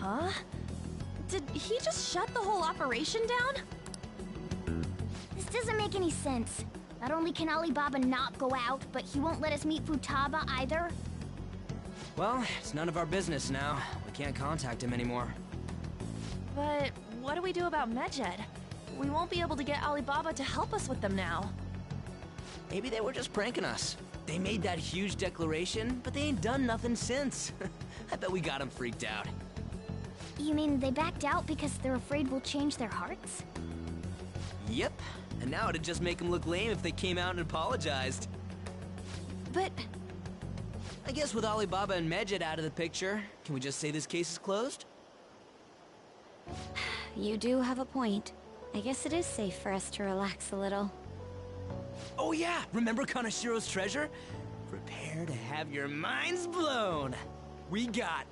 Speaker 12: Huh? Did he just shut the whole operation down?
Speaker 16: This doesn't make any sense. Not only can Alibaba not go out, but he won't let us meet Futaba either.
Speaker 3: Well, it's none of our business now. We can't contact him anymore.
Speaker 12: But what do we do about Medjed? We won't be able to get Alibaba to help us with them now.
Speaker 3: Maybe they were just pranking us. They made that huge declaration, but they ain't done nothing since. I bet we got them freaked out.
Speaker 16: You mean they backed out because they're afraid we'll change their hearts?
Speaker 3: Yep. And now it'd just make them look lame if they came out and apologized.
Speaker 12: But...
Speaker 3: I guess with Alibaba and Medjed out of the picture, can we just say this case is closed?
Speaker 19: You do have a point. I guess it is safe for us to relax a little.
Speaker 3: Oh yeah! Remember Kanashiro's treasure? Prepare to have your minds blown! We got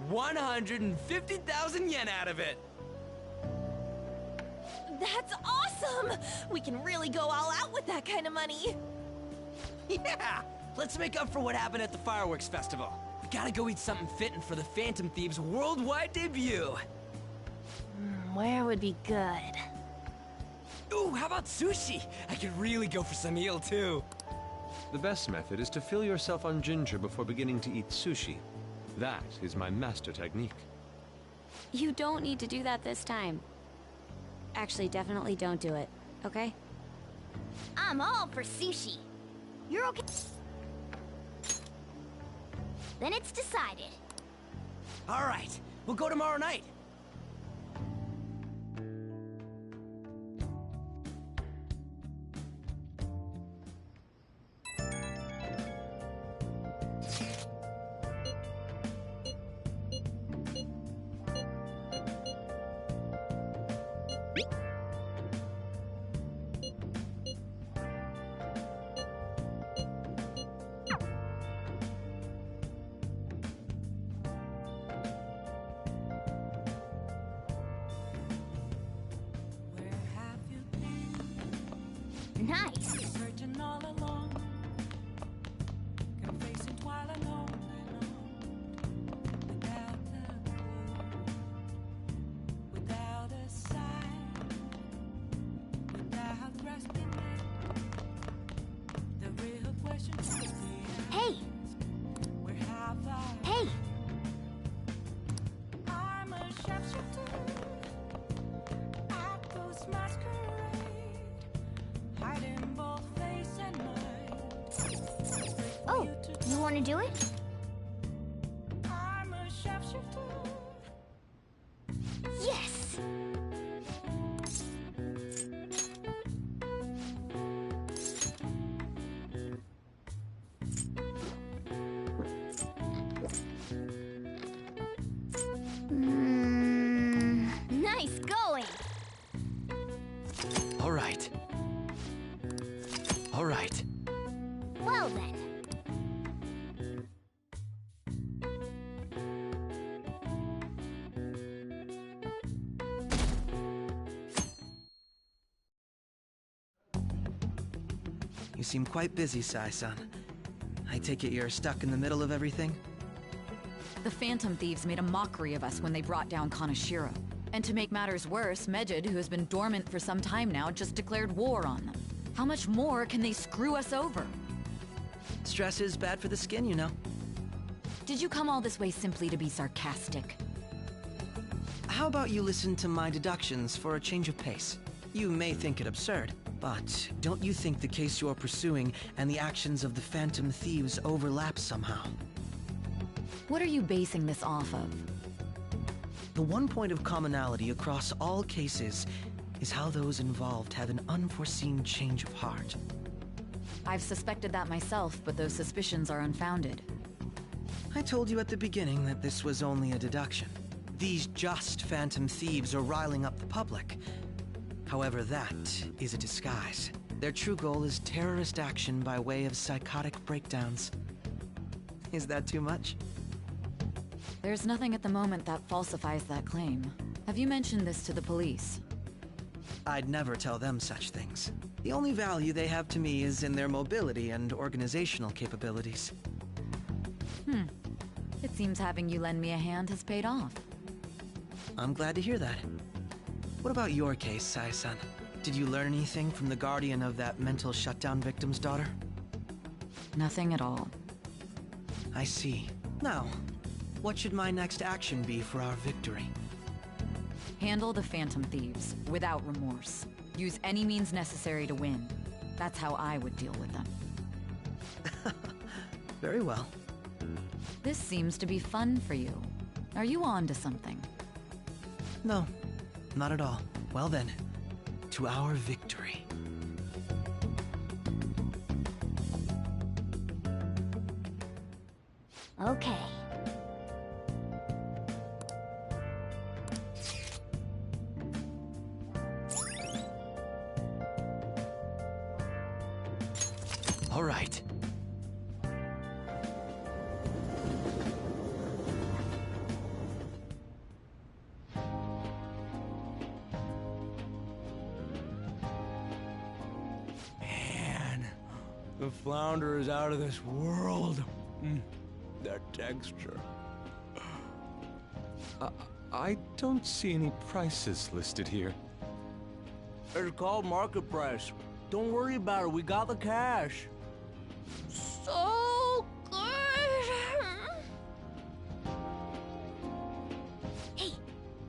Speaker 3: 150,000 yen out of it!
Speaker 12: That's awesome! We can really go all out with that kind of money!
Speaker 3: Yeah! Let's make up for what happened at the fireworks festival. We gotta go eat something fitting for the Phantom Thieves' worldwide debut!
Speaker 12: Where would be good?
Speaker 3: Ooh, how about sushi? I could really go for some eel, too.
Speaker 7: The best method is to fill yourself on ginger before beginning to eat sushi. That is my master technique.
Speaker 19: You don't need to do that this time. Actually, definitely don't do it, okay?
Speaker 16: I'm all for sushi. You're okay? Then it's decided.
Speaker 3: All right, we'll go tomorrow night.
Speaker 16: Nice.
Speaker 10: Searching all along, confessing while alone without a clue, without a sign, without resting it. The real question is
Speaker 16: Hey!
Speaker 10: where have I?
Speaker 16: Hey!
Speaker 10: I'm a sharpshooter at those masquerade. Hiding both face and mind.
Speaker 16: Oh, you want to do it?
Speaker 10: I'm a sharpshooter.
Speaker 16: Yes! Nice going!
Speaker 3: All right. All right.
Speaker 16: Well then.
Speaker 15: You seem quite busy, Sai-san. I take it you're stuck in the middle of everything?
Speaker 13: The Phantom Thieves made a mockery of us when they brought down Kanashiro. And to make matters worse, Medjed, who has been dormant for some time now, just declared war on them. How much more can they screw us over?
Speaker 15: Stress is bad for the skin, you know.
Speaker 13: Did you come all this way simply to be sarcastic?
Speaker 15: How about you listen to my deductions for a change of pace? You may think it absurd, But don't you think the case you're pursuing and the actions of the Phantom Thieves overlap somehow?
Speaker 13: What are you basing this off of?
Speaker 15: The one point of commonality across all cases is how those involved have an unforeseen change of heart.
Speaker 13: I've suspected that myself, but those suspicions are unfounded.
Speaker 15: I told you at the beginning that this was only a deduction. These just Phantom Thieves are riling up the public. However, that is a disguise. Their true goal is terrorist action by way of psychotic breakdowns. Is that too much?
Speaker 13: There's nothing at the moment that falsifies that claim. Have you mentioned this to the police?
Speaker 15: I'd never tell them such things. The only value they have to me is in their mobility and organizational capabilities.
Speaker 13: It seems having you lend me a hand has paid off.
Speaker 15: I'm glad to hear that. What about your case, Sai-san? Did you learn anything from the guardian of that mental shutdown victim's daughter?
Speaker 13: Nothing at all.
Speaker 15: I see. Now, what should my next action be for our victory?
Speaker 13: Handle the Phantom Thieves, without remorse. Use any means necessary to win. That's how I would deal with them.
Speaker 15: Very well.
Speaker 13: This seems to be fun for you. Are you on to something?
Speaker 15: No, not at all. Well then, to our victory.
Speaker 16: Okay.
Speaker 3: All right. Man, the flounder is out of this world. That texture.
Speaker 7: I don't see any prices listed here.
Speaker 17: It's called market price. Don't worry about it. We got the cash.
Speaker 16: So good! Hey,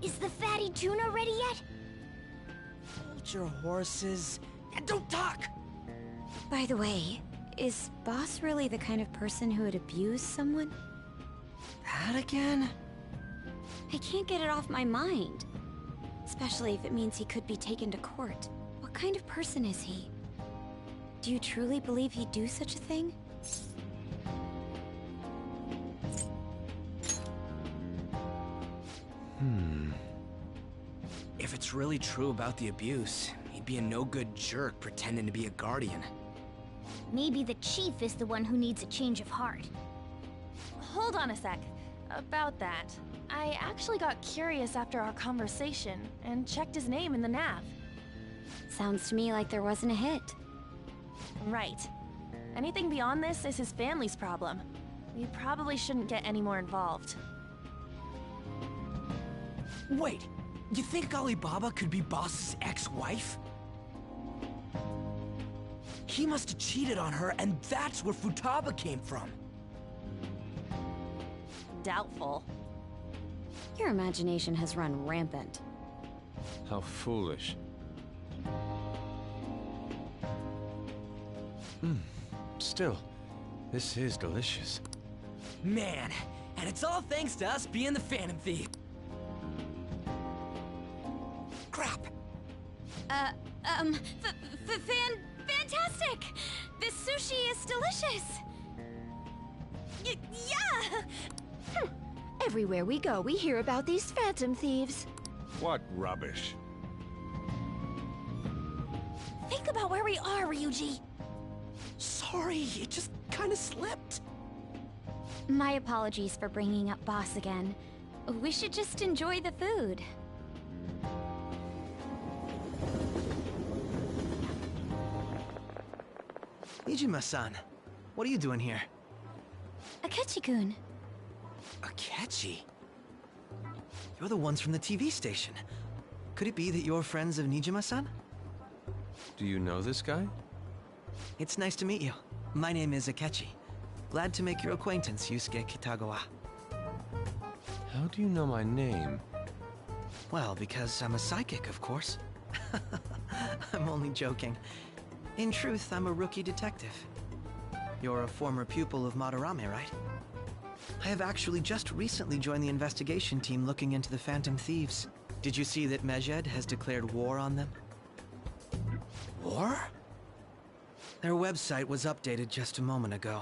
Speaker 16: is the fatty tuna ready yet?
Speaker 3: Hold your horses and don't talk.
Speaker 19: By the way, is Boss really the kind of person who would abuse someone?
Speaker 3: That again?
Speaker 19: I can't get it off my mind. Especially if it means he could be taken to court. What kind of person is he? Do you truly believe he'd do such a thing?
Speaker 3: If it's really true about the abuse, he'd be a no-good jerk pretending to be a guardian.
Speaker 16: Maybe the chief is the one who needs a change of heart.
Speaker 12: Hold on a sec. About that, I actually got curious after our conversation and checked his name in the nav.
Speaker 19: Sounds to me like there wasn't a hit.
Speaker 12: Right. Anything beyond this is his family's problem. We probably shouldn't get any more involved.
Speaker 3: Wait, you think Alibaba could be Boss's ex-wife? He must have cheated on her, and that's where Futaba came from.
Speaker 12: Doubtful.
Speaker 19: Your imagination has run rampant.
Speaker 7: How foolish. Still, this is delicious.
Speaker 3: Man, and it's all thanks to us being the Phantom Thief. Crap.
Speaker 1: Fantastic! This sushi is delicious! Yeah! Everywhere we go, we hear about these Phantom Thieves.
Speaker 2: What rubbish.
Speaker 1: Think about where we are, Ryuji.
Speaker 3: Sorry, it just kind of slipped.
Speaker 1: My apologies for bringing up Boss again. We should just enjoy the food.
Speaker 15: Nijima-san, what are you doing here?
Speaker 1: Akechi-kun.
Speaker 15: Akechi? You're the ones from the TV station. Could it be that you're friends of Nijima-san?
Speaker 7: Do you know this guy?
Speaker 15: It's nice to meet you. My name is Akechi. Glad to make your acquaintance, Yusuke Kitagawa.
Speaker 7: How do you know my name?
Speaker 15: Well, because I'm a psychic, of course. I'm only joking. In truth, I'm a rookie detective. You're a former pupil of Madarame, right? I have actually just recently joined the investigation team looking into the Phantom Thieves. Did you see that Medjed has declared war on them? War? Their website was updated just a moment ago.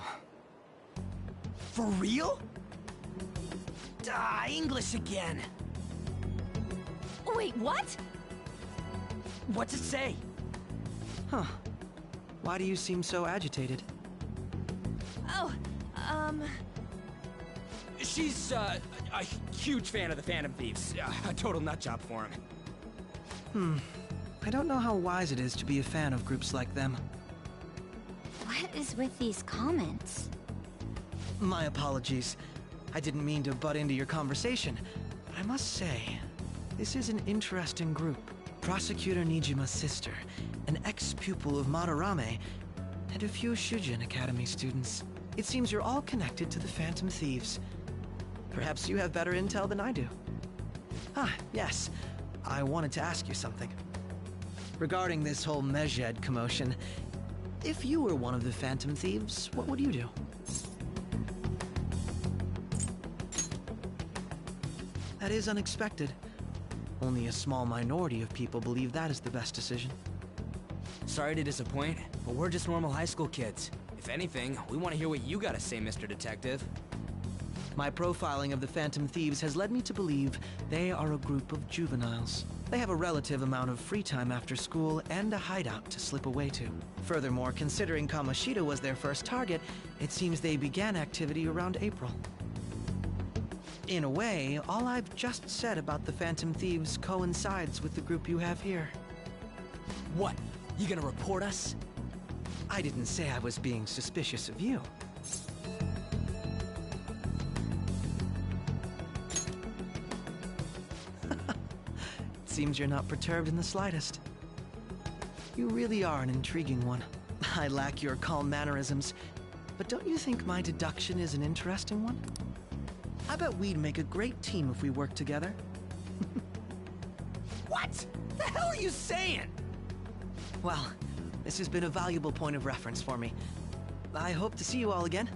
Speaker 3: For real? English again.
Speaker 12: Wait, what?
Speaker 3: What's it say?
Speaker 15: Huh. Why do you seem so agitated?
Speaker 12: Oh,
Speaker 3: She's, a huge fan of the Phantom Thieves. A total nutjob for him.
Speaker 15: I don't know how wise it is to be a fan of groups like them.
Speaker 19: What is with these comments?
Speaker 15: My apologies. I didn't mean to butt into your conversation, but I must say, this is an interesting group. Prosecutor Nijima's sister, an ex-pupil of Madarame, and a few Shujin Academy students. It seems you're all connected to the Phantom Thieves. Perhaps you have better intel than I do. Ah, yes. I wanted to ask you something. Regarding this whole Medjed commotion, if you were one of the Phantom Thieves, what would you do? That is unexpected. Only a small minority of people believe that is the best decision.
Speaker 3: Sorry to disappoint, but we're just normal high school kids. If anything, we want to hear what you gotta say, Mr. Detective.
Speaker 15: My profiling of the Phantom Thieves has led me to believe they are a group of juveniles. They have a relative amount of free time after school and a hideout to slip away to. Furthermore, considering Kamoshida was their first target, it seems they began activity around April. In a way, all I've just said about the Phantom Thieves coincides with the group you have here.
Speaker 3: What? You gonna report us?
Speaker 15: I didn't say I was being suspicious of you. It seems you're not perturbed in the slightest. You really are an intriguing one. I lack your calm mannerisms, but don't you think my deduction is an interesting one? I bet we'd make a great team if we worked together.
Speaker 3: What? The hell are you saying?
Speaker 15: Well, this has been a valuable point of reference for me. I hope to see you all again.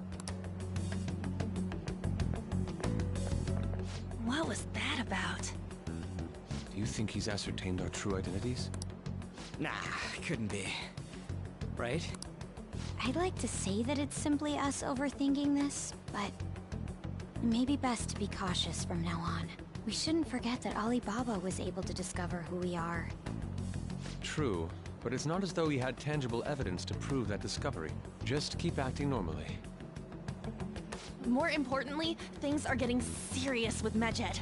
Speaker 12: What was that about?
Speaker 7: Do you think he's ascertained our true identities?
Speaker 3: Nah, couldn't be. Right?
Speaker 19: I'd like to say that it's simply us overthinking this, but it may be best to be cautious from now on. We shouldn't forget that Alibaba was able to discover who we are.
Speaker 7: True, but it's not as though he had tangible evidence to prove that discovery. Just keep acting normally.
Speaker 12: More importantly, things are getting serious with Medjed.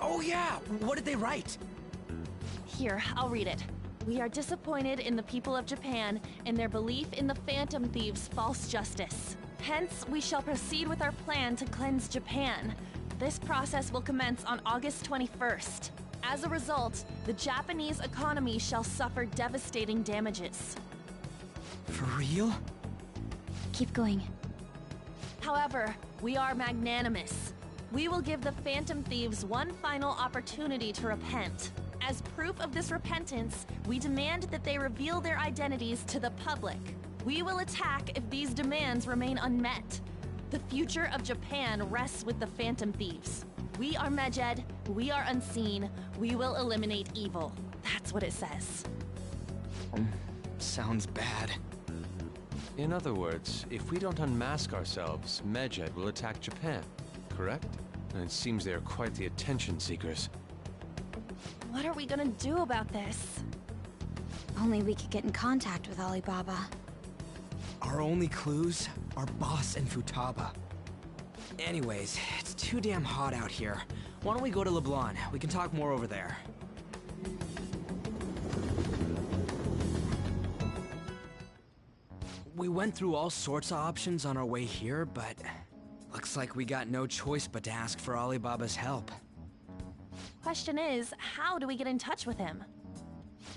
Speaker 3: Oh yeah! What did they write?
Speaker 12: Here, I'll read it. We are disappointed in the people of Japan and their belief in the Phantom Thieves' false justice. Hence, we shall proceed with our plan to cleanse Japan. This process will commence on August 21st. As a result, the Japanese economy shall suffer devastating damages.
Speaker 3: For real?
Speaker 19: Keep going.
Speaker 12: However, we are magnanimous. We will give the Phantom Thieves one final opportunity to repent. As proof of this repentance, we demand that they reveal their identities to the public. We will attack if these demands remain unmet. The future of Japan rests with the Phantom Thieves. We are Medjed, we are unseen, we will eliminate evil. That's what it says.
Speaker 3: Sounds bad.
Speaker 7: In other words, if we don't unmask ourselves, Medjed will attack Japan, correct? And it seems they are quite the attention seekers.
Speaker 12: What are we gonna do about this?
Speaker 19: Only we could get in contact with Alibaba.
Speaker 3: Our only clues are Boss and Futaba. Anyways, it's too damn hot out here. Why don't we go to Leblanc? We can talk more over there. We went through all sorts of options on our way here, but looks like we got no choice but to ask for Alibaba's help.
Speaker 12: Question is, how do we get in touch with him?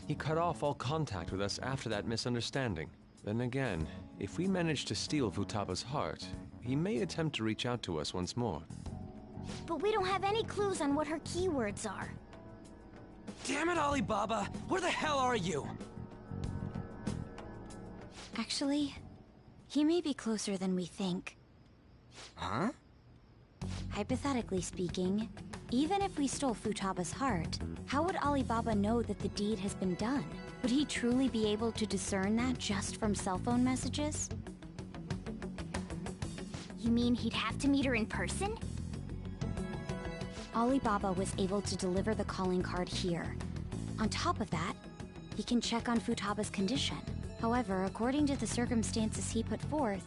Speaker 7: He cut off all contact with us after that misunderstanding. Then again, if we manage to steal Futaba's heart, he may attempt to reach out to us once more.
Speaker 16: But we don't have any clues on what her keywords are.
Speaker 3: Damn it, Alibaba! Where the hell are you?
Speaker 19: Actually, he may be closer than we think.
Speaker 3: Huh?
Speaker 19: Hypothetically speaking, even if we stole Futaba's heart, how would Alibaba know that the deed has been done? Would he truly be able to discern that just from cell phone messages?
Speaker 16: You mean he'd have to meet her in person?
Speaker 19: Alibaba was able to deliver the calling card here. On top of that, he can check on Futaba's condition. However, according to the circumstances he put forth,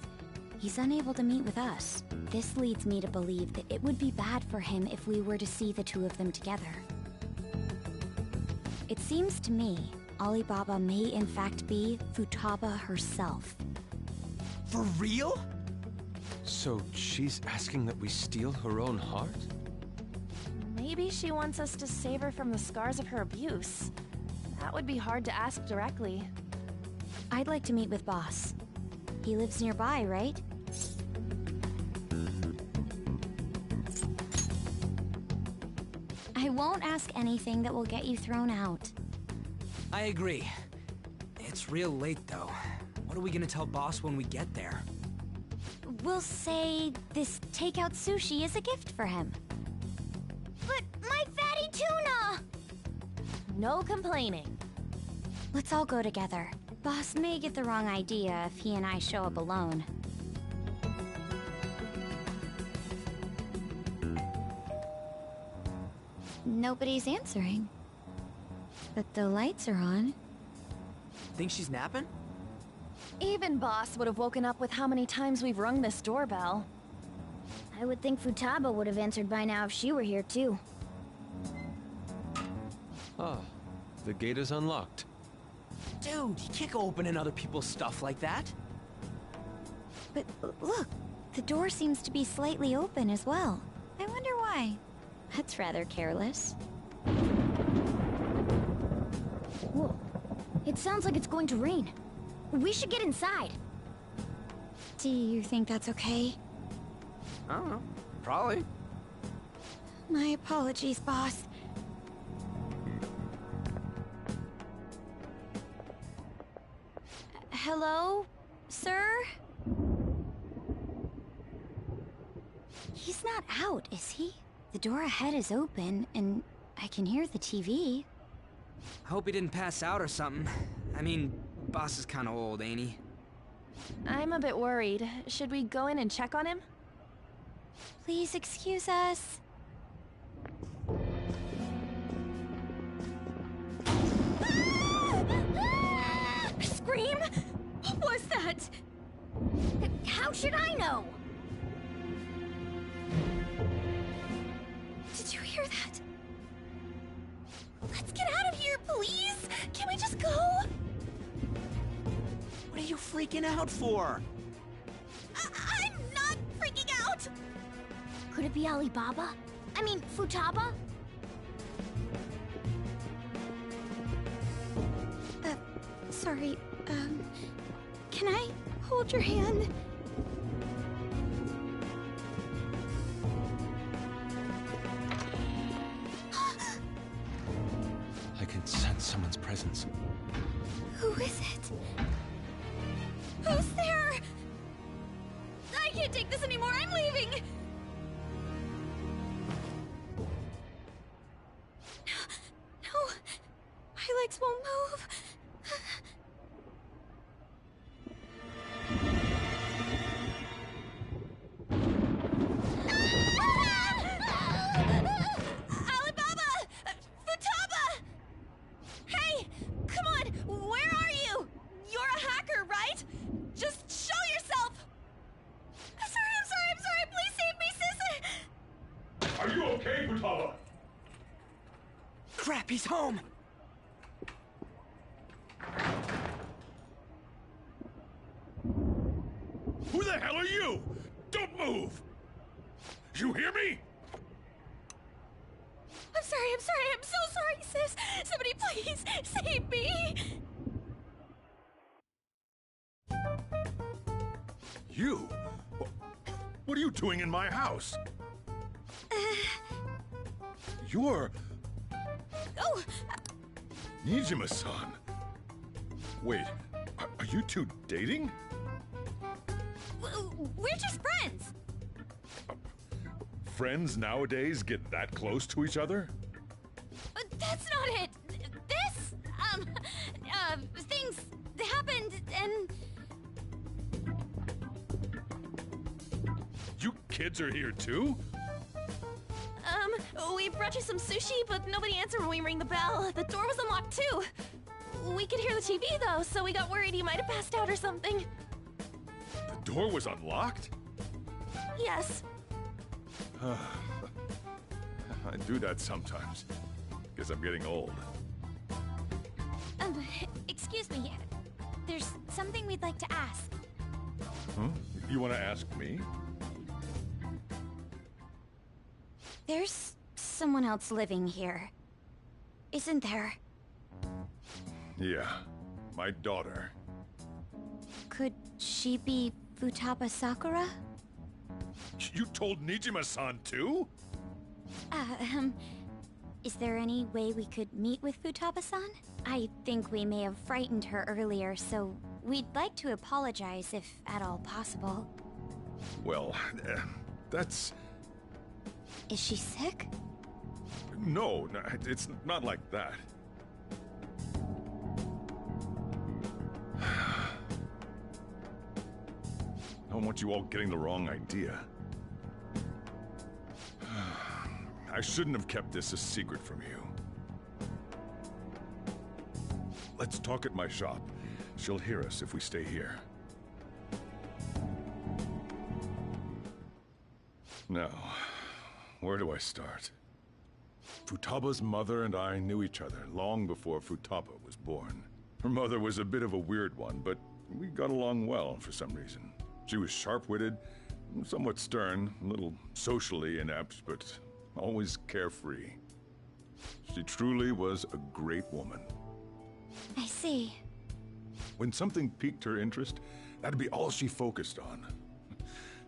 Speaker 19: he's unable to meet with us. This leads me to believe that it would be bad for him if we were to see the two of them together. It seems to me Alibaba may in fact be Futaba herself.
Speaker 3: For real?
Speaker 7: So she's asking that we steal her own heart?
Speaker 12: Maybe she wants us to save her from the scars of her abuse. That would be hard to ask directly.
Speaker 19: I'd like to meet with Boss. He lives nearby, right? I won't ask anything that will get you thrown out.
Speaker 3: I agree. It's real late, though. What are we gonna tell Boss when we get there?
Speaker 19: We'll say this takeout sushi is a gift for him.
Speaker 16: But my fatty tuna!
Speaker 12: No complaining.
Speaker 19: Let's all go together. Boss may get the wrong idea if he and I show up alone. Nobody's answering. But the lights are on.
Speaker 3: Think she's napping?
Speaker 12: Even Boss would have woken up with how many times we've rung this doorbell.
Speaker 16: I would think Futaba would have answered by now if she were here too.
Speaker 7: Ah, the gate is unlocked.
Speaker 3: Dude, you can't go opening other people's stuff like that.
Speaker 19: But look, the door seems to be slightly open as well. I wonder why. That's rather careless.
Speaker 16: Whoa. It sounds like it's going to rain. We should get inside.
Speaker 19: Do you think that's okay?
Speaker 3: I don't know. Probably.
Speaker 19: My apologies, Boss. Hello, sir? He's not out, is he? The door ahead is open, and I can hear the TV.
Speaker 3: I hope he didn't pass out or something. I mean, Boss is kinda old, ain't he?
Speaker 12: I'm a bit worried. Should we go in and check on him?
Speaker 19: Please excuse us.
Speaker 16: Scream? What was that? How should I know?
Speaker 19: Did you hear that? Let's get out of here, please! Can we just go?
Speaker 3: What are you freaking out for?
Speaker 16: I'm not freaking out! Could it be Alibaba? I mean, Futaba?
Speaker 19: Sorry, can I hold your hand?
Speaker 7: I can sense someone's presence.
Speaker 19: Who is it? Who's there? I can't take this anymore, I'm leaving! No, my legs won't move.
Speaker 12: Alibaba! Futaba! Hey! Come on! Where are you? You're a hacker, right? Just show yourself! I'm sorry! Please save me, sis!
Speaker 2: Are you okay, Futaba?
Speaker 3: Crap, he's home!
Speaker 2: Who the hell are you? Don't move! You hear me?
Speaker 12: I'm so sorry, sis! Somebody please save me!
Speaker 2: You? What are you doing in my house?
Speaker 12: Uh.
Speaker 2: You're...
Speaker 12: Oh!
Speaker 2: Nijima-san! Wait, are you two dating?
Speaker 4: We're just friends!
Speaker 2: Friends nowadays get that close to each other?
Speaker 4: That's not it! This, things happened and...
Speaker 2: You kids are here too?
Speaker 12: We brought you some sushi, but nobody answered when we rang the bell. The door was unlocked too. We could hear the TV though, so we got worried you might have passed out or something.
Speaker 2: The door was unlocked?
Speaker 12: Yes.
Speaker 2: I do that sometimes. Guess I'm getting old.
Speaker 4: Excuse me. There's something we'd like to ask.
Speaker 2: Huh? You want to ask me?
Speaker 19: There's someone else living here. Isn't there?
Speaker 2: Yeah, my daughter.
Speaker 19: Could she be Futaba Sakura?
Speaker 2: You told Nijima-san too?
Speaker 19: Is there any way we could meet with Futaba-san? I think we may have frightened her earlier, so we'd like to apologize if at all possible.
Speaker 2: Well, that's...
Speaker 19: Is she sick?
Speaker 2: No, it's not like that. I don't want you all getting the wrong idea. I shouldn't have kept this a secret from you. Let's talk at my shop. She'll hear us if we stay here. Now, where do I start? Futaba's mother and I knew each other long before Futaba was born. Her mother was a bit of a weird one, but we got along well for some reason. She was sharp-witted, somewhat stern, a little socially inept, but always carefree. She truly was a great woman.
Speaker 19: I see.
Speaker 2: When something piqued her interest, that'd be all she focused on.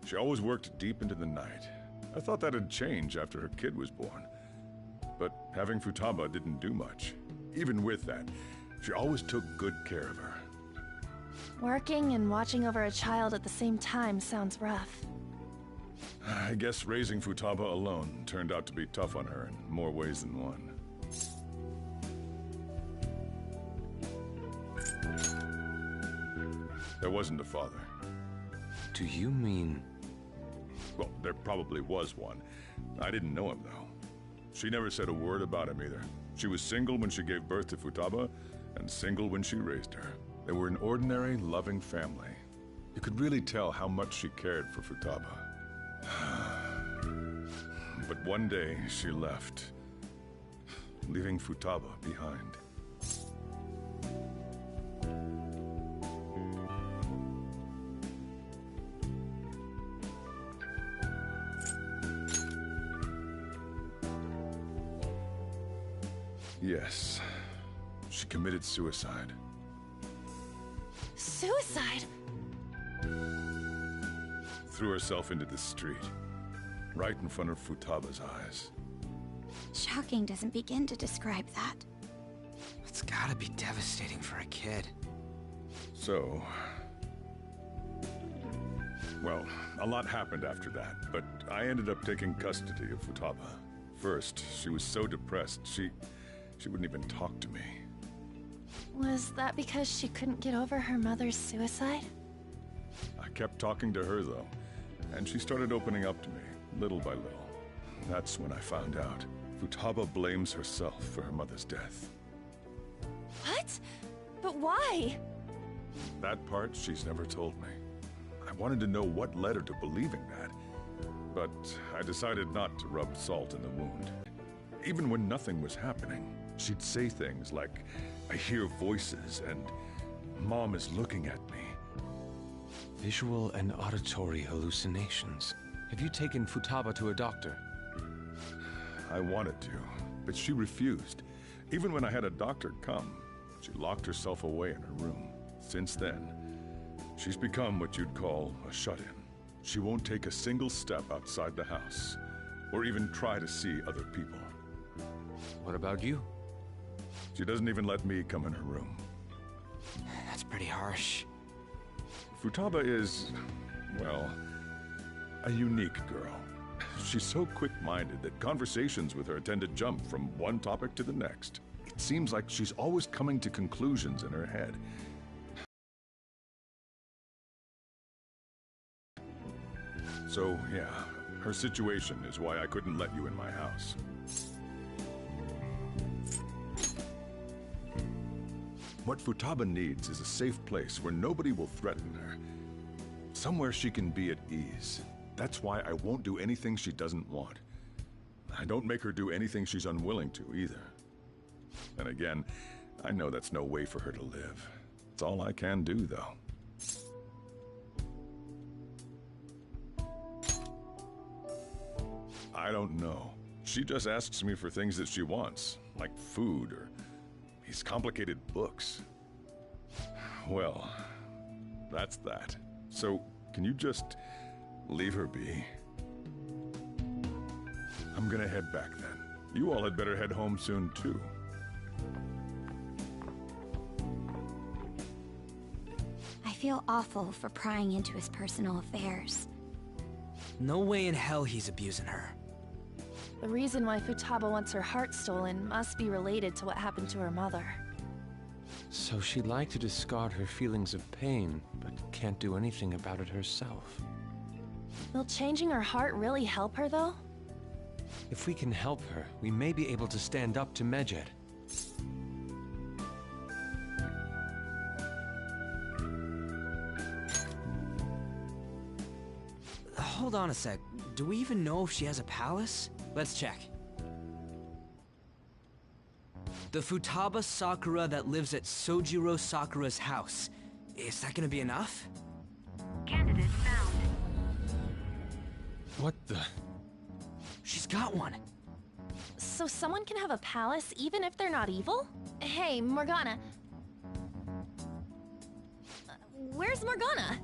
Speaker 2: She always worked deep into the night. I thought that'd change after her kid was born. But having Futaba didn't do much. Even with that, she always took good care of her.
Speaker 12: Working and watching over a child at the same time sounds rough.
Speaker 2: I guess raising Futaba alone turned out to be tough on her in more ways than one. There wasn't a father.
Speaker 5: Do you mean...
Speaker 2: Well, there probably was one. I didn't know him, though. She never said a word about him either. She was single when she gave birth to Futaba, and single when she raised her. They were an ordinary, loving family. You could really tell how much she cared for Futaba. But one day, she left, leaving Futaba behind. Yes, she committed suicide.
Speaker 12: Suicide?
Speaker 2: Threw herself into the street, right in front of Futaba's eyes.
Speaker 19: Shocking doesn't begin to describe that.
Speaker 17: It's gotta be devastating for a kid.
Speaker 2: So... Well, a lot happened after that, but I ended up taking custody of Futaba. First, she was so depressed, she wouldn't even talk to me.
Speaker 12: Was that because she couldn't get over her mother's suicide?
Speaker 2: I kept talking to her, though, and she started opening up to me, little by little. That's when I found out. Futaba blames herself for her mother's death.
Speaker 12: What? But why?
Speaker 2: That part she's never told me. I wanted to know what led her to believing that, but I decided not to rub salt in the wound. Even when nothing was happening, she'd say things like, "I hear voices," and "Mom is looking at me."
Speaker 7: Visual and auditory hallucinations. Have you taken Futaba to a doctor?
Speaker 2: I wanted to, but she refused. Even when I had a doctor come, she locked herself away in her room. Since then, she's become what you'd call a shut-in. She won't take a single step outside the house, or even try to see other people.
Speaker 7: What about you?
Speaker 2: She doesn't even let me come in her room.
Speaker 3: That's pretty harsh.
Speaker 2: Futaba is, well, a unique girl. She's so quick-minded that conversations with her tend to jump from one topic to the next. It seems like she's always coming to conclusions in her head. So, yeah, her situation is why I couldn't let you in my house. What Futaba needs is a safe place where nobody will threaten her. Somewhere she can be at ease. That's why I won't do anything she doesn't want. I don't make her do anything she's unwilling to, either. And again, I know that's no way for her to live. It's all I can do, though. I don't know. She just asks me for things that she wants, like food or these complicated books. Well, that's that. So, can you just leave her be? I'm gonna head back then. You all had better head home soon, too.
Speaker 19: I feel awful for prying into his personal affairs.
Speaker 3: No way in hell he's abusing her.
Speaker 12: The reason why Futaba wants her heart stolen must be related to what happened to her mother.
Speaker 7: So she'd like to discard her feelings of pain, but can't do anything about it herself.
Speaker 12: Will changing her heart really help her, though?
Speaker 7: If we can help her, we may be able to stand up to Medjed.
Speaker 3: Hold on a sec. Do we even know if she has a palace? Let's check. The Futaba Sakura that lives at Sojiro Sakura's house. Is that gonna be enough?
Speaker 10: Candidate found.
Speaker 7: What the?
Speaker 3: She's got one.
Speaker 12: So someone can have a palace even if they're not evil? Hey, Morgana. Where's Morgana?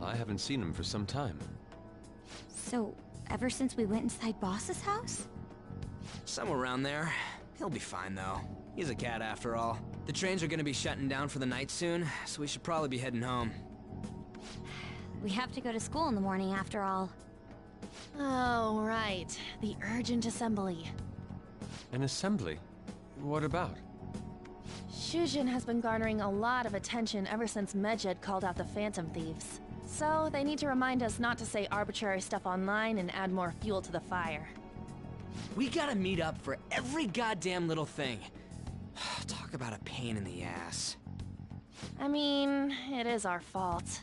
Speaker 7: I haven't seen him for some time.
Speaker 19: So, ever since we went inside Boss's house?
Speaker 3: Somewhere around there. He'll be fine, though. He's a cat, after all. The trains are gonna be shutting down for the night soon, so we should probably be heading home.
Speaker 19: We have to go to school in the morning, after all.
Speaker 12: Oh, right. The urgent assembly.
Speaker 7: An assembly? What about?
Speaker 12: Shujin has been garnering a lot of attention ever since Medjed called out the Phantom Thieves. So, they need to remind us not to say arbitrary stuff online and add more fuel to the fire.
Speaker 3: We gotta meet up for every goddamn little thing. Talk about a pain in the ass.
Speaker 12: I mean, it is our fault.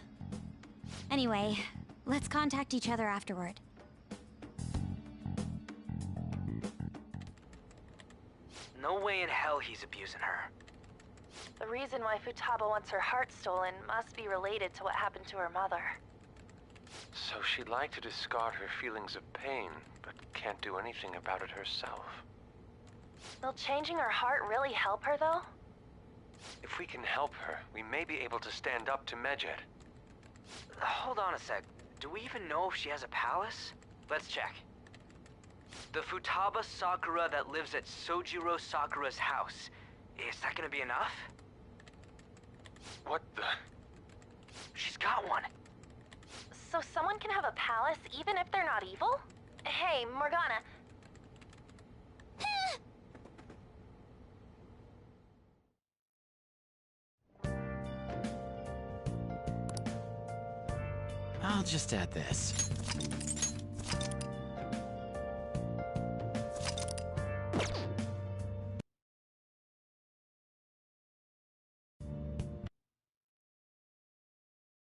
Speaker 19: Anyway, let's contact each other afterward.
Speaker 3: No way in hell he's abusing her.
Speaker 12: The reason why Futaba wants her heart stolen must be related to what happened to her mother.
Speaker 7: So she'd like to discard her feelings of pain, but can't do anything about it herself.
Speaker 12: Will changing her heart really help her, though?
Speaker 7: If we can help her, we may be able to stand up to Medjed.
Speaker 3: Hold on a sec. Do we even know if she has a palace? Let's check. The Futaba Sakura that lives at Sojiro Sakura's house. Is that gonna be enough?
Speaker 7: What the?
Speaker 3: She's got one.
Speaker 12: So someone can have a palace even if they're not evil? Hey, Morgana.
Speaker 21: I'll just add this.